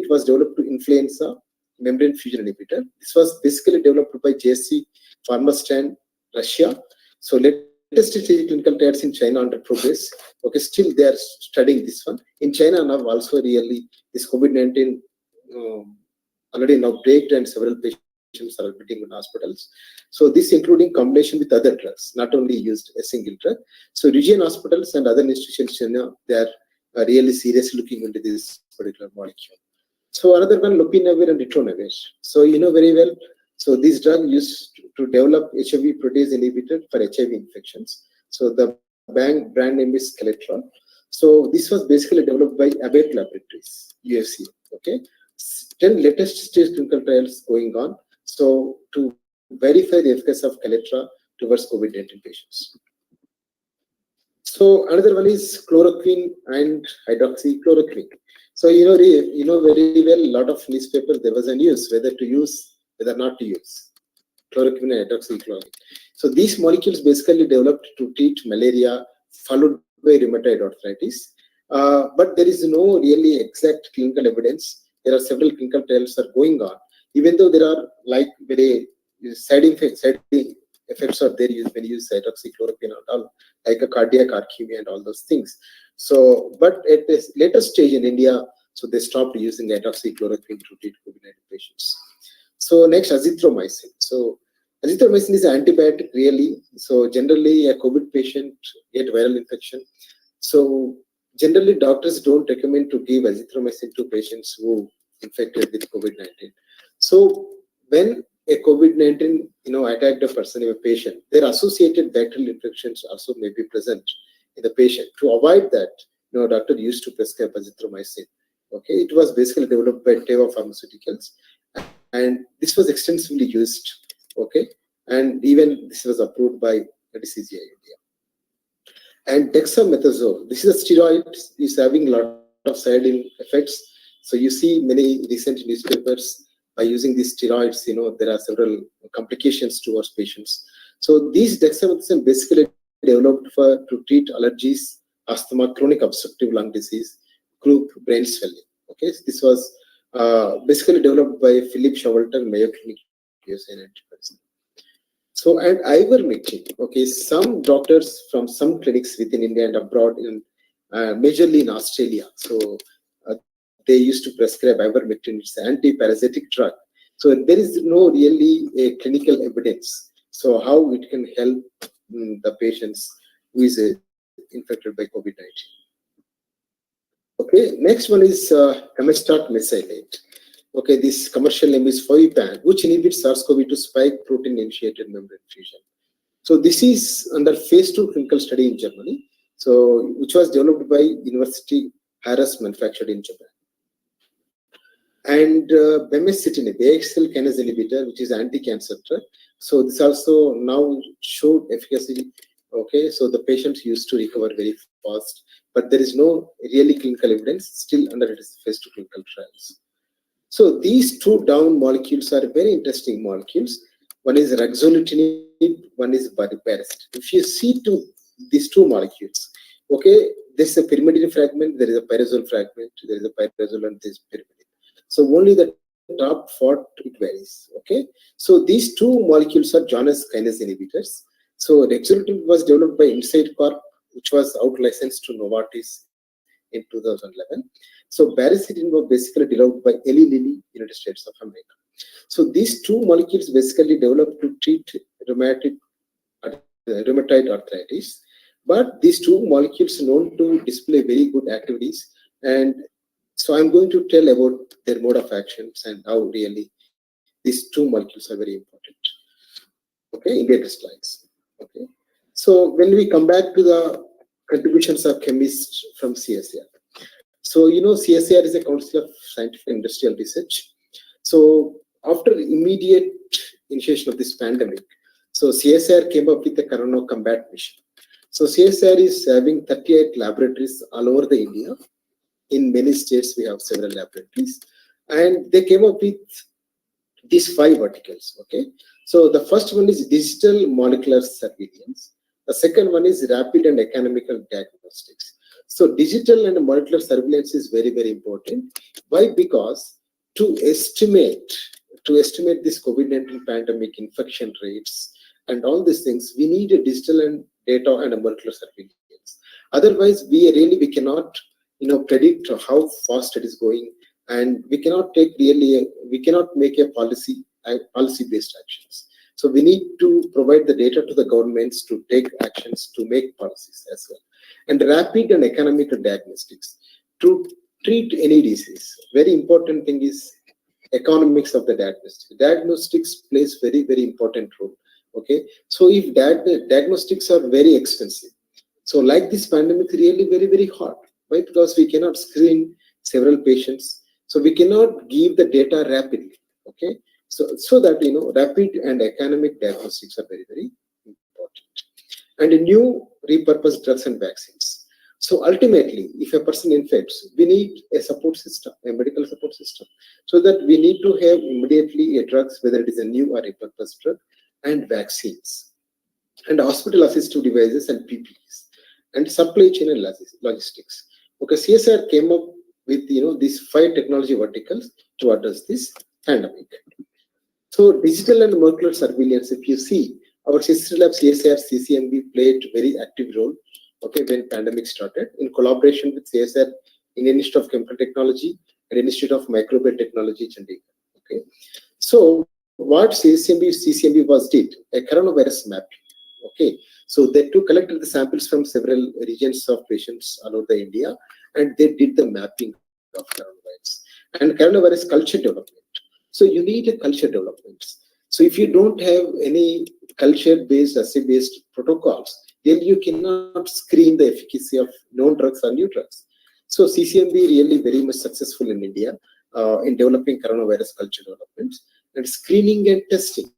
was developed to influenza membrane fusion inhibitor. This was basically developed by JSC Pharmastan, Russia. So latest clinical trials in China under progress. Okay, still they are studying this one. In China now also really this COVID-19 already now breaked and several patients are admitting in hospitals. So this including combination with other drugs, not only used a single drug. So region hospitals and other institutions in China, they are really seriously looking into this particular molecule. So another one, lopinavir and ritonavir. So you know very well. So this drug used to develop HIV protease inhibitor for HIV infections. So the brand name is Kaletra. So this was basically developed by Abbott Laboratories, UFC. Okay, 10 latest stage clinical trials going on. So to verify the efficacy of Kaletra towards COVID-19 patients. So another one is chloroquine and hydroxychloroquine. So you know very well, a lot of newspapers there was a news whether to use, whether not to use chloroquine and hydroxychloroquine. So these molecules basically developed to treat malaria followed by rheumatoid arthritis. But there is no really exact clinical evidence. There are several clinical trials are going on, even though there are like very side effects are there when you use hydroxychloroquine and all, like a cardiac arrhythmia and all those things. So, but at this later stage in India, so they stopped using hydroxychloroquine to treat COVID-19 patients. So next, azithromycin. So azithromycin is an antibiotic really. So generally a COVID patient get viral infection. So generally doctors don't recommend to give azithromycin to patients who infected with COVID-19. So when a COVID-19 attacked a person, a patient, their associated bacterial infections also may be present in the patient. To avoid that, doctor used to prescribe azithromycin. Okay, it was basically developed by Teva Pharmaceuticals, and this was extensively used. Okay, and even this was approved by DCGI India. And dexamethasone, this is a steroid, is having a lot of side effects. So you see many recent newspapers by using these steroids, there are several complications towards patients. So these dexamethasone basically developed to treat allergies, asthma, chronic obstructive lung disease, croup, brain swelling. Okay, so this was basically developed by Philip Showalter, Mayo Clinic, USA. So, and ivermectin, okay, some doctors from some clinics within India and abroad, majorly in Australia, so they used to prescribe ivermectin. It's an anti-parasitic drug. So there is no really a clinical evidence. So how it can help the patients who is infected by COVID-19. Okay, next one is Amestat mesylate. Okay, this commercial name is Foipan, which inhibits SARS-CoV-2 spike protein-initiated membrane fusion. So this is under phase 2 clinical study in Germany. So which was developed by University Harris, manufactured in Japan. And bemecitinib, AXL kinase inhibitor, which is anti-cancer drug. So this also now showed efficacy. Okay, so the patients used to recover very fast, but there is no really clinical evidence still under its phase 2 clinical trials. So these two down molecules are very interesting molecules. One is ruxolitinib, one is baricitinib. If you see these two molecules, okay, this is a pyrimidine fragment, there is a pyrazole fragment, there is a pyrazole and this pyrimidine. So only the top 4 it varies. Okay, so these two molecules are Janus kinase inhibitors. So ruxolitinib was developed by Incyte Corp, which was out licensed to Novartis in 2011. So baricitinib was basically developed by Eli Lilly, United States of America. So these two molecules basically developed to treat rheumatoid arthritis. But these two molecules are known to display very good activities. And so I'm going to tell about their mode of actions and how really these two molecules are very important. Okay, in later slides. Okay. So when we come back to the contributions of chemists from CSIR. So, CSIR is a Council of Scientific and Industrial Research. So after immediate initiation of this pandemic, so CSIR came up with the Corona Combat Mission. So CSIR is having 38 laboratories all over the India. In many states, we have several laboratories. And they came up with these 5 verticals, okay? So the first one is digital molecular surveillance. The second one is rapid and economical diagnostics. So digital and molecular surveillance is very, very important. Why? Because to estimate this COVID-19 pandemic infection rates and all these things, we need a digital and data and a molecular surveillance. Otherwise, we cannot, predict how fast it is going, and we cannot make a policy-based actions. So we need to provide the data to the governments to take actions to make policies as well. And rapid and economical diagnostics to treat any disease. Very important thing is economics of the diagnostics. Diagnostics plays very, very important role. Okay, so if diagnostics are very expensive, so like this pandemic is really very, very hard, right? Because we cannot screen several patients, so we cannot give the data rapidly. Okay, so that rapid and economic diagnostics are very, very important. And new repurposed drugs and vaccines. So ultimately, if a person infects, we need a support system, a medical support system, so that we need to have immediately a drugs, whether it is a new or repurposed drug, and vaccines, and hospital assistive devices and PPEs, and supply chain and logistics. Okay, CSIR came up with these 5 technology verticals to address this pandemic. So digital and molecular surveillance, if you see, our sister lab CSIR CCMB played very active role. Okay, when pandemic started, in collaboration with CSIR in Institute of Chemical Technology and Institute of Microbial Technology, Chandigarh. Okay, so what CCMB did a coronavirus mapping. Okay, so they collected the samples from several regions of patients all over the India, and they did the mapping of coronavirus and coronavirus culture development. So you need a culture development. So if you don't have any culture-based, assay-based protocols, then you cannot screen the efficacy of known drugs or new drugs. So CCMB really very much successful in India in developing coronavirus culture development and screening and testing.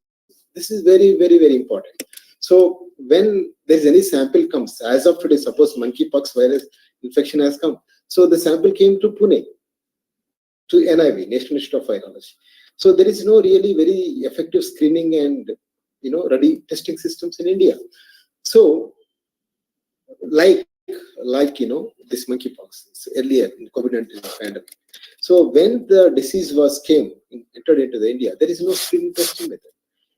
This is very, very, very important. So when there's any sample comes, as of today, suppose monkeypox virus infection has come. So the sample came to Pune, to NIV, National Institute of Virology. So there is no really very effective screening and ready testing systems in India. So like this monkeypox earlier in COVID-19 pandemic. So when the disease entered into the India, there is no screening testing method.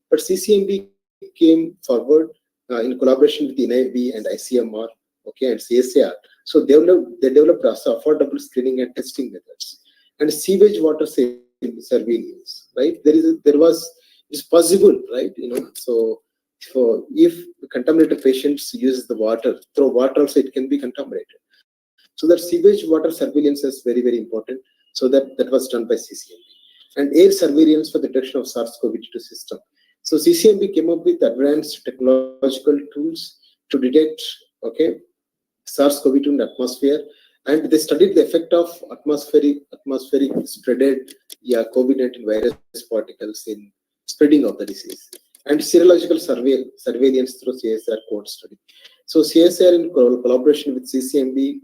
But CCMB came forward in collaboration with the NIV and ICMR, okay, and CSIR. So they developed also affordable screening and testing methods and sewage water surveillance. Right? It's possible, right? So if contaminated patients use the water, through water also it can be contaminated. So that sewage water surveillance is very, very important. So that was done by CCMB. And air surveillance for the detection of SARS-CoV-2 system. So CCMB came up with advanced technological tools to detect, okay, SARS-CoV-2 in the atmosphere And they studied the effect of atmospheric spreaded COVID-19 virus particles in spreading of the disease, and serological surveillance through CSR code study. So CSR in collaboration with CCMB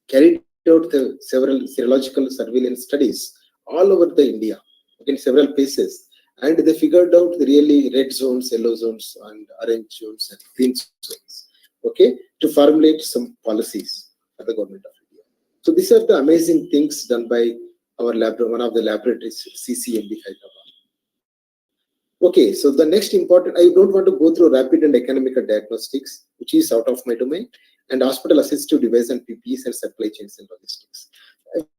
carried out the several serological surveillance studies all over the India in several places, and they figured out the really red zones, yellow zones, and orange zones and green zones, okay, to formulate some policies for the government of India. So these are the amazing things done by our lab, one of the laboratories, CCMB Hyderabad. Okay, so the next important, I don't want to go through rapid and economical diagnostics, which is out of my domain, and hospital assistive device and PPEs and supply chains and logistics.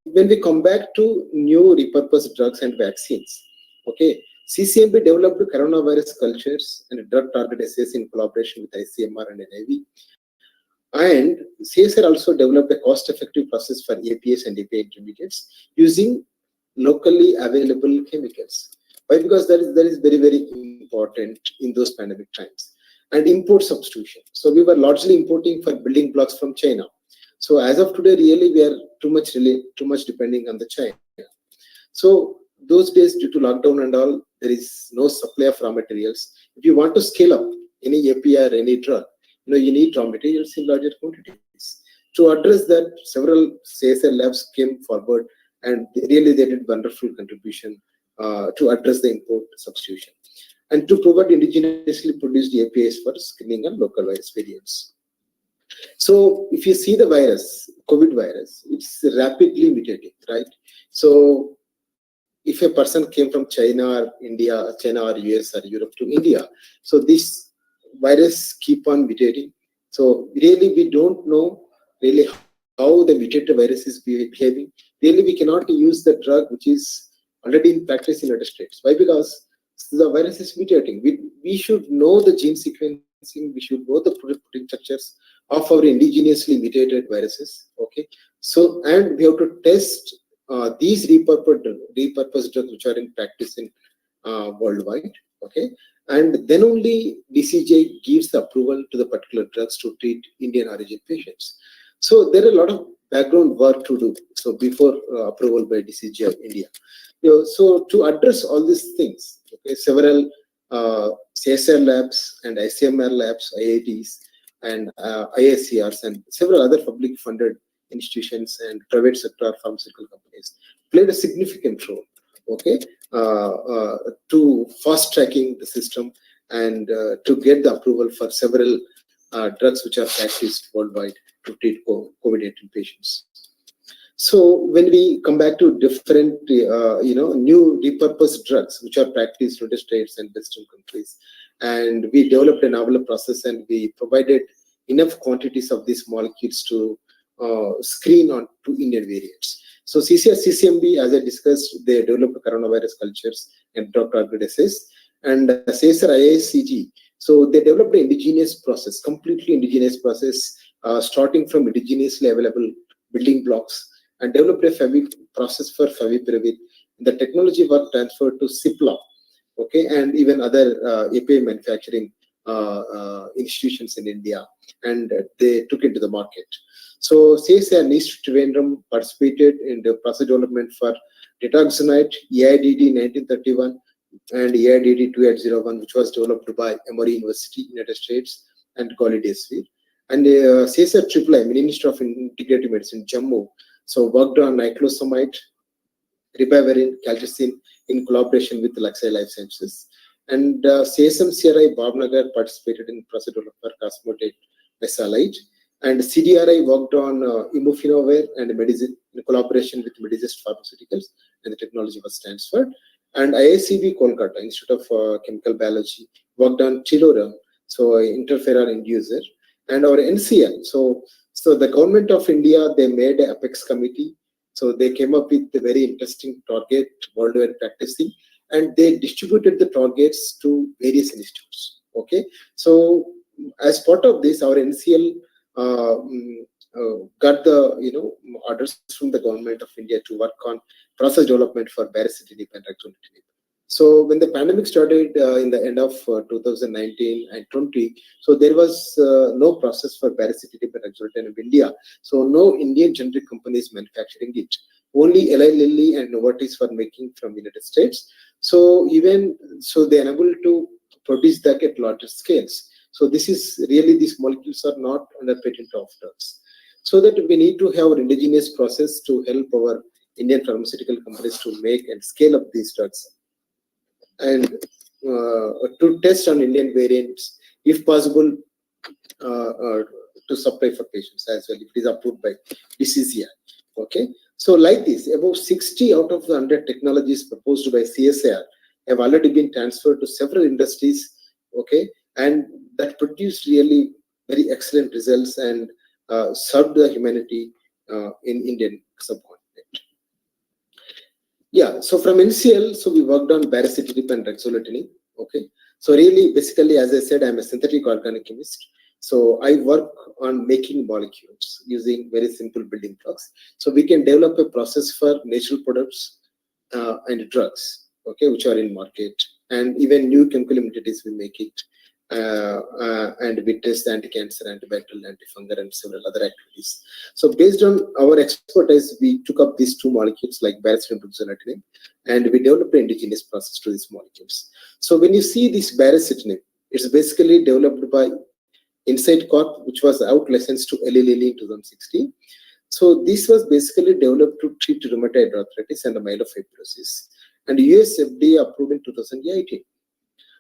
When we come back to new repurposed drugs and vaccines, okay, CCMB developed coronavirus cultures and drug target assays in collaboration with ICMR and NIV. And CSR also developed a cost-effective process for APIs and API intermediates using locally available chemicals. Why? Because that is very, very important in those pandemic times. And import substitution. So we were largely importing for building blocks from China. So as of today, really we are too much depending on the China. So those days, due to lockdown and all, there is no supply of raw materials. If you want to scale up any API or any drug, you need raw materials in larger quantities. To address that, several CSR labs came forward, and really they did wonderful contribution to address the import substitution and to provide indigenously produced APIs for screening and local virus variants. So if you see the virus, COVID virus, it's rapidly mutating, right? So if a person came from China or India, China or US or Europe to India, so this virus keep on mutating. So really we don't know really how the mutated virus is behaving. Really we cannot use the drug which is already in practice in the United States. Why? Because the virus is mutating. We should know the gene sequencing, we should know the protein structures of our indigenously mutated viruses, okay? So, and we have to test these repurposed drugs which are in practice in worldwide, okay? And then only DCGI gives the approval to the particular drugs to treat Indian origin patients. So there are a lot of background work to do. So before approval by DCGI India. So to address all these things, okay, several CSR labs and ICMR labs, IITs and ISCRs and several other public funded institutions and private sector pharmaceutical companies played a significant role, okay, to fast tracking the system and to get the approval for several drugs which are practiced worldwide to treat COVID-19 patients. So when we come back to different, new repurposed drugs which are practiced in the States and Western countries, and we developed a novel process and we provided enough quantities of these molecules to screen on to Indian variants. So CCMB, as I discussed, they developed coronavirus cultures and drug target assays, and CSR IICG. So they developed an indigenous process, completely indigenous process, starting from indigenously available building blocks, and developed a process for favipiravir. The technology was transferred to Cipla, okay, and even other API manufacturing institutions in India, and they took it to the market. So CSR NIST Trivandrum participated in the process development for rituximab, EIDD 1931 and EIDD 2801, which was developed by Emory University, United States, and Golidesvir. And CSR III, Ministry of Integrative Medicine, Jammu, so worked on niclosamide, ribavirin, calcicin in collaboration with Laxmi Life Sciences. And CSM CRI Bhavnagar participated in process development for Cosmotate Mesalite. And CDRI worked on Imufinovir and medicine in collaboration with Medizest Pharmaceuticals, and the technology was transferred. And IICB Kolkata, Institute of Chemical Biology, worked on Tiloram, so interferon inducer. And our NCL, so the government of India, they made an apex committee. So they came up with a very interesting target worldwide practicing, and they distributed the targets to various institutes. Okay, so as part of this, our NCL got the orders from the government of India to work on process development for baricitinib and ruxolitinib. So when the pandemic started in the end of 2019 and 20, so there was no process for baricitinib and roxolitinib in India. So no Indian generic companies manufacturing it. Only Eli Lilly and Novartis were making from United States. So they are able to produce that at larger scales. So this is really, these molecules are not under patent of drugs. So that we need to have an indigenous process to help our Indian pharmaceutical companies to make and scale up these drugs, and to test on Indian variants, if possible, to supply for patients as well, if it is approved by DCGI. Okay, so like this, about 60 out of the 100 technologies proposed by CSIR have already been transferred to several industries. Okay, and that produced really very excellent results and served the humanity in Indian subcontinent. Yeah, so from NCL, so we worked on baricitinib and roxolitinib. Okay, so really, basically, as I said, I'm a synthetic organic chemist. So I work on making molecules using very simple building blocks. So we can develop a process for natural products and drugs, okay, which are in market, and even new chemical entities we make it. And we test anti-cancer, antibacterial, antifungal, and several other activities. So based on our expertise, we took up these two molecules like baricitinib and roxolitinib, and we developed an indigenous process to these molecules. So when you see this baricitinib, it's basically developed by Insight Corp, which was out licensed to Eli Lilly in 2016. So this was basically developed to treat rheumatoid arthritis and myelofibrosis, and US FDA approved in 2018.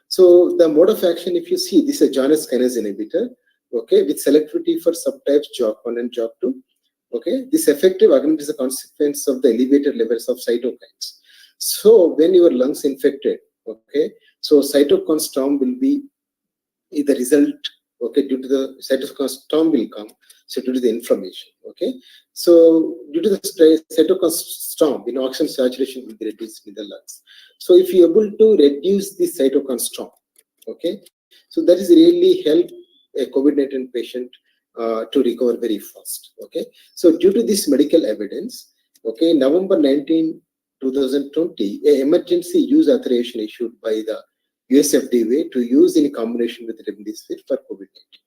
So the mode of action, if you see, this is a Janus kinase inhibitor, okay, with selectivity for subtypes JOC1 and JOC2. Okay, this effective agonist is a consequence of the elevated levels of cytokines. So when your lungs infected, okay, so cytokine storm will be the result. Okay, due to the cytokine storm will come, so due to the inflammation. Okay, so due to the cytokine storm, oxygen saturation will be reduced in the lungs. So if you're able to reduce the cytokine storm, okay, so that is really help a COVID-19 patient to recover very fast. Okay, so due to this medical evidence, okay, November 19, 2020, an emergency use authorization issued by the US FDA to use in combination with remdesivir for COVID-19.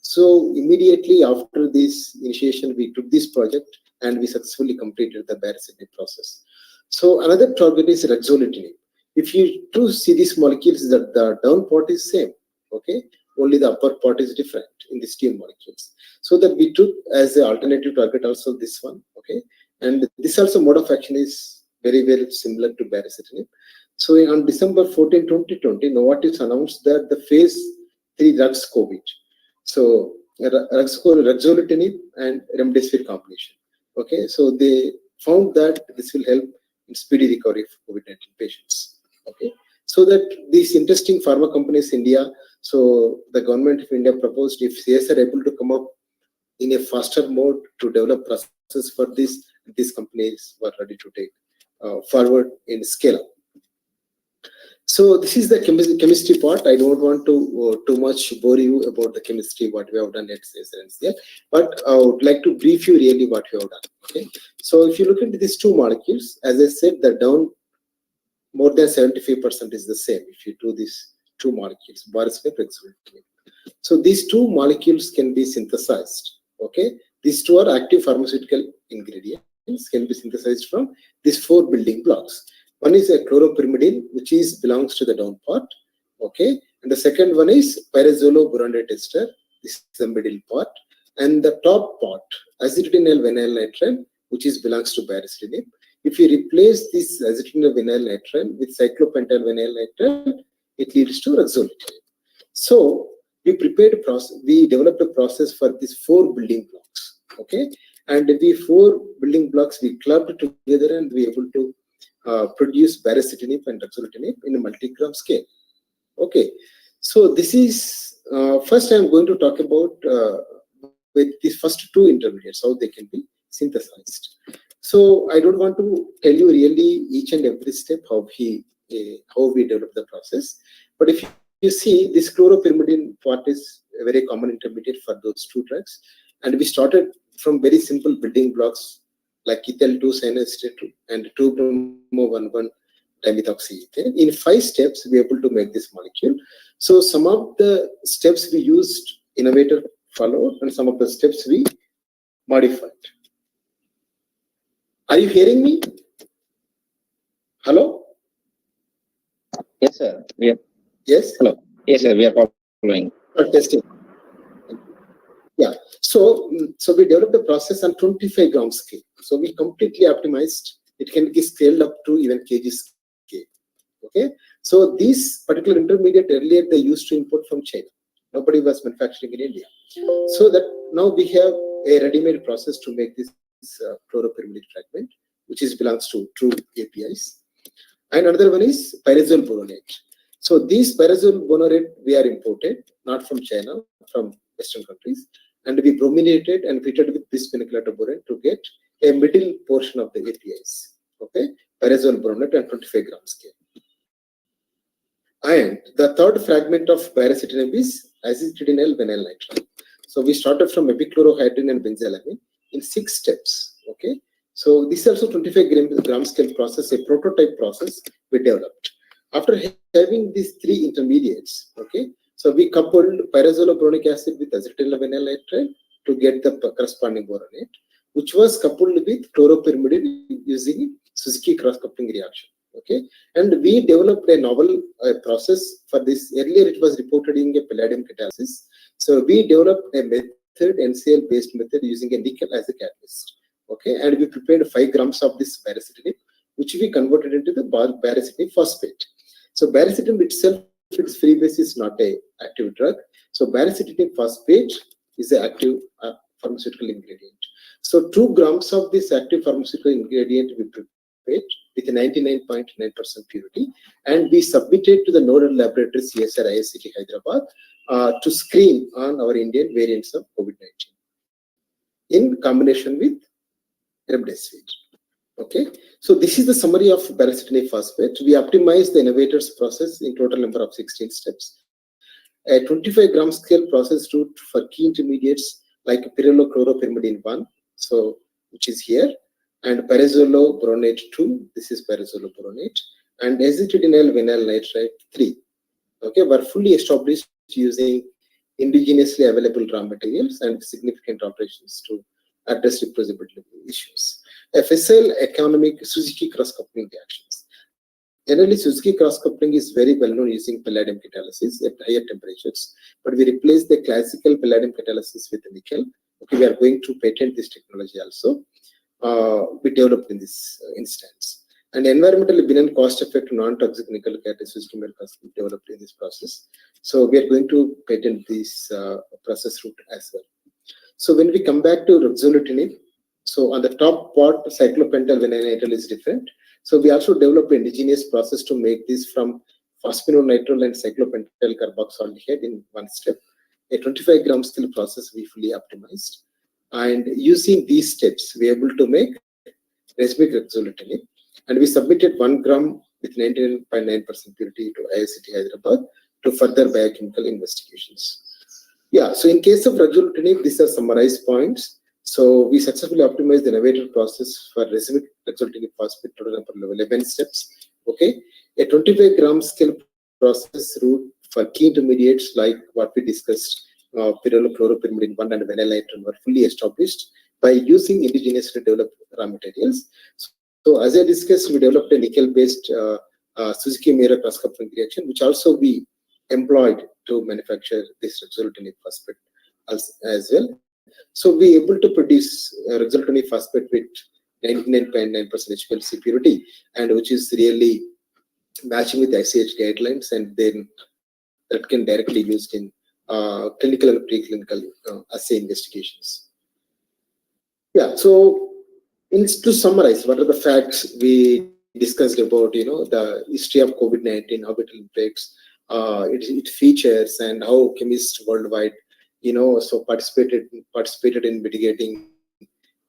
So immediately after this initiation, we took this project and we successfully completed the baricitinib process. So another target is roxolitinib. If you do see these molecules, that the down part is same, okay, only the upper part is different in these two molecules. So that we took as an alternative target also this one, okay, and this also mode of action is very, very similar to baricitinib. So on December 14, 2020, Novartis announced that the phase 3 drugs COVID. So roxolitinib and remdesivir combination. Okay, so they found that this will help in speedy recovery for COVID-19 patients. Okay, so that these interesting pharma companies in India, so the government of India proposed if CS are able to come up in a faster mode to develop processes for this, these companies were ready to take forward in scale up. So this is the chemistry part. I don't want to too much bore you about the chemistry, what we have done at CSR, but I would like to brief you really what we have done. Okay, so if you look at these two molecules, as I said, the down more than 75% is the same if you do these two molecules, baricitinib and roxolitinib. So these two molecules can be synthesized. Okay, these two are active pharmaceutical ingredients, can be synthesized from these four building blocks. One is a chloropyrimidine, which belongs to the down part, okay, and the second one is pyrazoloburonate ester. This is the middle part, and the top part, azidutinal vinyl nitrile, which belongs to baricitinib. If you replace this azidutinal vinyl nitrile with cyclopentyl vinyl nitrile, it leads to roxolitinib. So we developed a process for these four building blocks, okay, and the four building blocks we clubbed together and we were able to produce baricitinib and roxolitinib in a multi-gram scale. Okay, so this is first I'm going to talk about with these first two intermediates, how they can be synthesized. So I don't want to tell you really each and every step how we develop the process, but if you see, this chloropyrimidine part is a very common intermediate for those two drugs, and we started from very simple building blocks like ethyl 2 cyanoacetate and 2-bromo-1,1 dimethoxyethane. In 5 steps, we are able to make this molecule. So some of the steps we used, innovator followed, and some of the steps we modified. Are you hearing me? Hello? Yes, sir. We are, Yes? hello. Yes, sir. We are following. Testing. Yeah. So we developed a process on 25 gram scale. So we completely optimized. It can be scaled up to even kg scale. Okay. So this particular intermediate earlier they used to import from China. Nobody was manufacturing in India. So that now we have a ready-made process to make this chloropyrimidine fragment, which belongs to true APIs. And another one is pyrazole boronate. So these pyrazole boronate we are imported, not from China, from Western countries, and we brominated and treated with bisphenol borate to get a middle portion of the APIs. Okay, pyrazole boronate and 25 gram scale. And the third fragment of pyracetinib is acetylenyl vinyl nitrite. So we started from epichlorohydrin and benzylamine in 6 steps. Okay, so this is also 25 gram scale process, a prototype process we developed. After having these 3 intermediates, okay, so we coupled pyrazole acid with acetylenyl vinyl nitrite to get the corresponding boronate, which was coupled with chloropyrimidine using Suzuki cross-coupling reaction. Okay, and we developed a novel process for this. Earlier, it was reported in a palladium catalysis. So we developed a method, NCL-based method using a nickel as a catalyst. Okay, and we prepared 5 grams of this pyracetinib, which we converted into the pyracetinib phosphate. So pyracetinib itself, its free base is not a active drug. So pyracetinib phosphate is an active pharmaceutical ingredient. So 2 grams of this active pharmaceutical ingredient we prepared with 99.9% purity, and we submitted to the nodal laboratory CSR ISCT Hyderabad to screen on our Indian variants of COVID-19 in combination with remdesivir. Okay, so this is the summary of pyracetinib phosphate. We optimized the innovator's process in total number of 16 steps. A 25 gram scale process route for key intermediates like pyrrolochloropyrimidine 1, so which is here, and pyrazole boronate 2, this is pyrazole boronate, and acetylenyl vinyl nitrite 3. Okay, were fully established using indigenously available raw materials and significant operations to address reproducibility issues. FSL economic Suzuki cross-coupling reactions. Generally, Suzuki cross-coupling is very well known using palladium catalysis at higher temperatures, but we replaced the classical palladium catalysis with nickel. Okay, we are going to patent this technology also. We developed in this instance. And environmentally benign cost-effective non-toxic nickel catalysis developed in this process. So we are going to patent this process route as well. So when we come back to ruxolitinib, so on the top part, cyclopentyl vinyl is different. So we also developed an indigenous process to make this from phosphononitrile and cyclopentyl carboxylaldehyde in 1 step. A 25 gram scale process we fully optimized. And using these steps, we are able to make racemic ruxolitinib. And we submitted 1 gram with 99.9% purity to ISCT Hyderabad to further biochemical investigations. Yeah, so in case of ruxolitinib, these are summarized points. So we successfully optimized the innovator process for racemic ruxolitinib phosphate total number 11 steps. Okay, a 25 gram scale process route for key intermediates like what we discussed, pyrrolochloropyrimidine 1 and vinyl nitrite were fully established by using indigenously developed raw materials. So as I discussed, we developed a nickel-based Suzuki Mira cross-coupling reaction, which also we employed to manufacture this ruxolitinib phosphate as well. So we able to produce ruxolitinib phosphate with 99.9% HPLC purity, and which is really matching with ICH guidelines, and then that can directly used in clinical and preclinical assay investigations. Yeah, so to summarize, what are the facts we discussed about, the history of COVID-19, how it impacts, its features, and how chemists worldwide, so participated in mitigating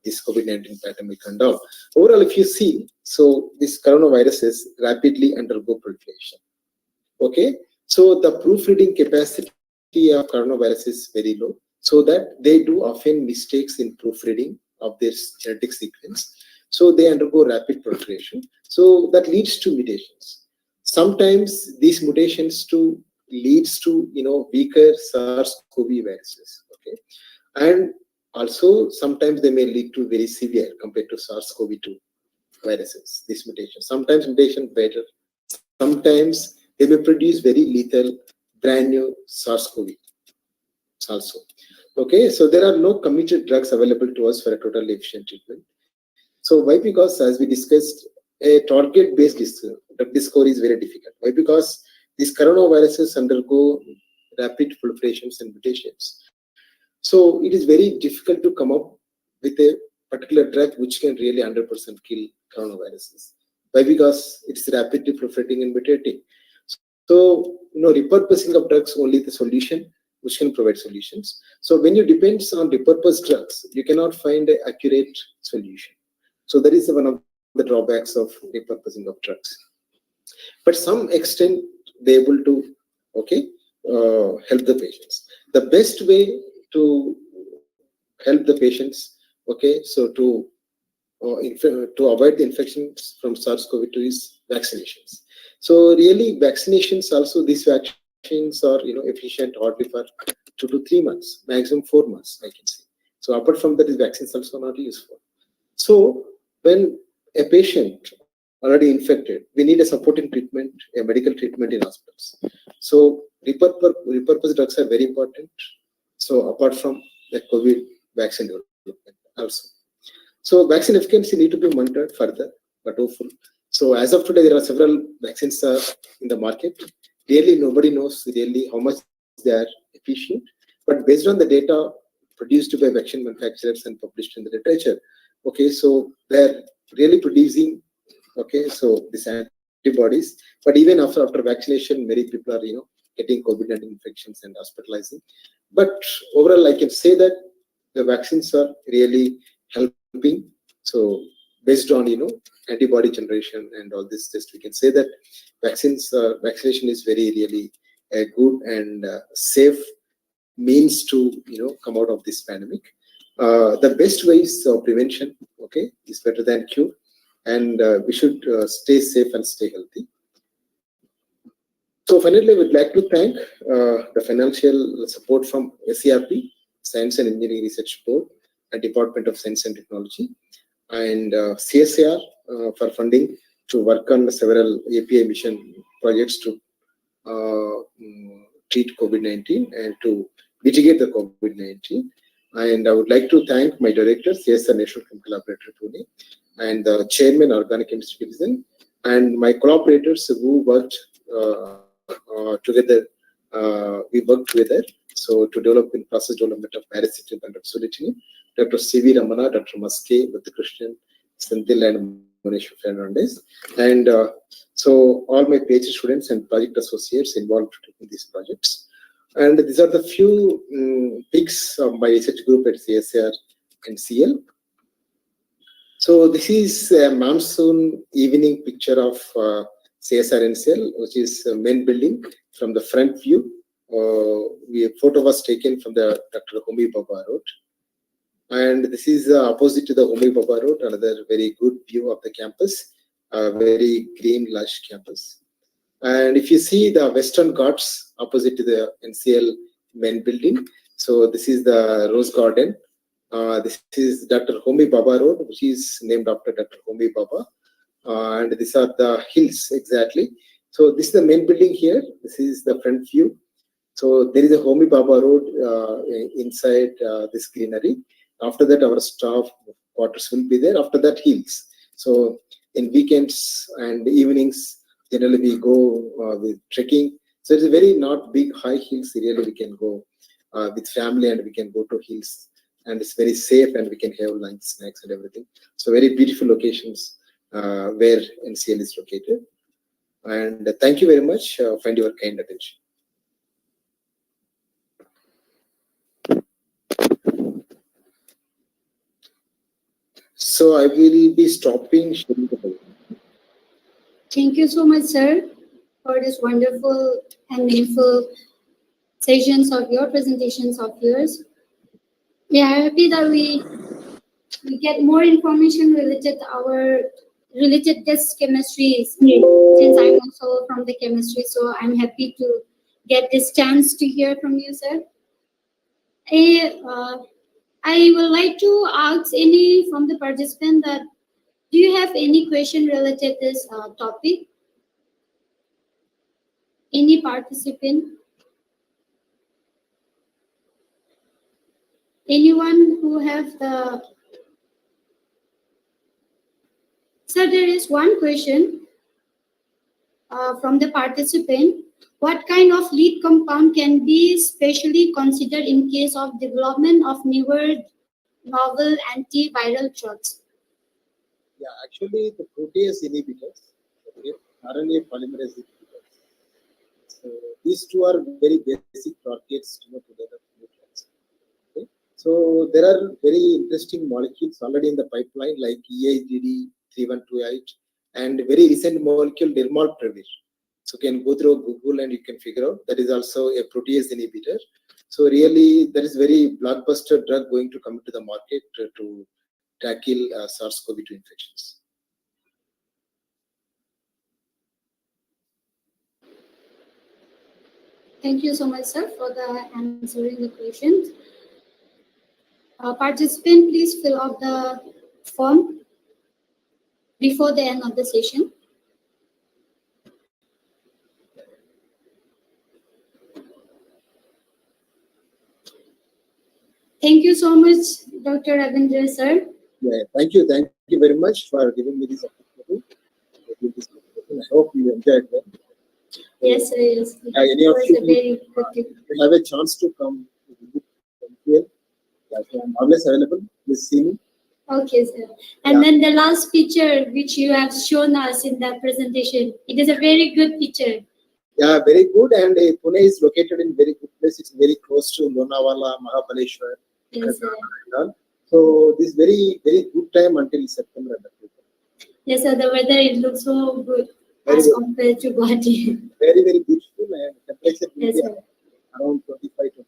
this COVID-19 pandemic and all. Overall, if you see, so this coronaviruses rapidly undergo proliferation. Okay, so the proofreading capacity of coronavirus is very low, so that they do often mistakes in proofreading of their genetic sequence. So they undergo rapid proliferation. So that leads to mutations. Sometimes these mutations leads to weaker SARS-CoV viruses. Okay, and also sometimes they may lead to very severe compared to SARS-CoV-2 viruses. These mutations. Sometimes mutation better. Sometimes they may produce very lethal brand new SARS-CoV also. Okay, so there are no committed drugs available to us for a totally efficient treatment. So why? Because as we discussed, a target-based drug discovery is very difficult. Why? Because these coronaviruses undergo rapid proliferations and mutations. So it is very difficult to come up with a particular drug which can really 100% kill coronaviruses. Why? Because it's rapidly proliferating and mutating. So repurposing of drugs only the solution which can provide solutions. So when you depend on repurposed drugs, you cannot find an accurate solution. So that is one of the drawbacks of repurposing of drugs. But some extent they're able to help the patients. The best way to help the patients, so to avoid the infections from SARS-CoV-2 is vaccinations. So really vaccinations also, these vaccines are efficient hardly for 2 to 3 months, maximum 4 months I can say. So apart from that, these vaccines also not useful. So when a patient already infected, we need a supporting treatment, a medical treatment in hospitals. So repurposed drugs are very important. So apart from the COVID vaccine development also. So vaccine efficacy need to be monitored further, but hopeful. So as of today, there are several vaccines in the market. Really, nobody knows really how much they are efficient. But based on the data produced by vaccine manufacturers and published in the literature, so they're really producing, so these antibodies. But even after vaccination, many people are getting COVID-19 infections and hospitalizing. But overall, I can say that the vaccines are really helping. So based on antibody generation and all this, just we can say that vaccination is very really a good and safe means to come out of this pandemic. The best way is prevention. Is better than cure, and we should stay safe and stay healthy. So finally, I would like to thank the financial support from SERP, Science and Engineering Research Board, and Department of Science and Technology, and CSIR for funding to work on several API mission projects to treat COVID-19 and to mitigate the COVID-19. And I would like to thank my director, CSIR National Chemical Laboratory Pune, and the chairman, Organic Chemistry Division, and my collaborators who worked together. We worked together so to develop in process development of paracetamol and ruxolitinib. Dr. C.V. Ramana, Dr. Maske, Krishnan, Senthil, and Manish Fernandez, and so all my PhD students and project associates involved in these projects. And these are the few picks of my research group at CSIR and CL. So this is a monsoon evening picture of CSIR and CL, which is main building from the front view. A photo was taken from the Dr. Homi Bhabha Road. And this is opposite to the Homi Bhabha Road, another very good view of the campus, a very green, lush campus. And if you see the Western Ghats opposite to the NCL main building, so this is the Rose Garden. This is Dr. Homi Bhabha Road, which is named after Dr. Homi Bhabha. And these are the hills exactly. So this is the main building here. This is the front view. So there is a Homi Bhabha Road inside this greenery. After that, our staff quarters will be there. After that, hills. So in weekends and evenings, generally we go with trekking. So it's a very not big high hills. Really, we can go with family and we can go to hills. And it's very safe and we can have lunch, snacks and everything. So very beautiful locations where NCL is located. And thank you very much for your kind attention. So I will be stopping. Thank you so much, sir, for this wonderful and meaningful sessions of your presentations of yours. We are happy that we we get more information related to our this chemistry. Yes. Since I'm also from the chemistry, so I'm happy to get this chance to hear from you, sir. I would like to ask any from the participant that do you have any question related to this topic? Any participant? Anyone who have the... Sir, there is one question from the participant. What kind of lead compound can be specially considered in case of development of newer novel antiviral drugs? Yeah, actually, the protease inhibitors, okay, RNA polymerase inhibitors. So these two are very basic targets to the drugs. Okay, so there are very interesting molecules already in the pipeline like EIGD 3128 and very recent molecule Dermalprevir. So you can go through Google and you can figure out that is also a protease inhibitor. So really, there is very blockbuster drug going to come to the market to tackle SARS-CoV-2 infections. Thank you so much, sir, for the answering the questions. Participant, please fill out the form before the end of the session. Thank you so much, Dr. Ravindra, sir. Yeah, thank you very much for giving me this opportunity. I hope you enjoyed that. Yes, sir. Yes. Any It of was you a very good thing. have a chance to come here, I'm always available. Please see me. Okay, sir. And then the last picture which you have shown us in the presentation, it is a very good picture. Yeah, very good. And Pune is located in very good place. It's very close to Lonavala, Mahabaleshwar. Yes, sir. So this very good time until September and October. Yes, sir. The weather, it looks so good Very as good. compared to Guwahati. Very beautiful and temperature will Yes, be sir. around 25 to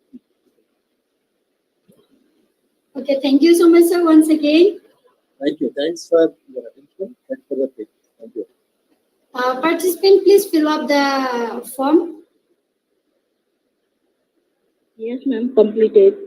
30. Okay, thank you so much, sir, once again. Thank you. Thanks for your attention. Thanks for the patience. Thank you. Participant, please fill up the form. Yes, ma'am. Completed.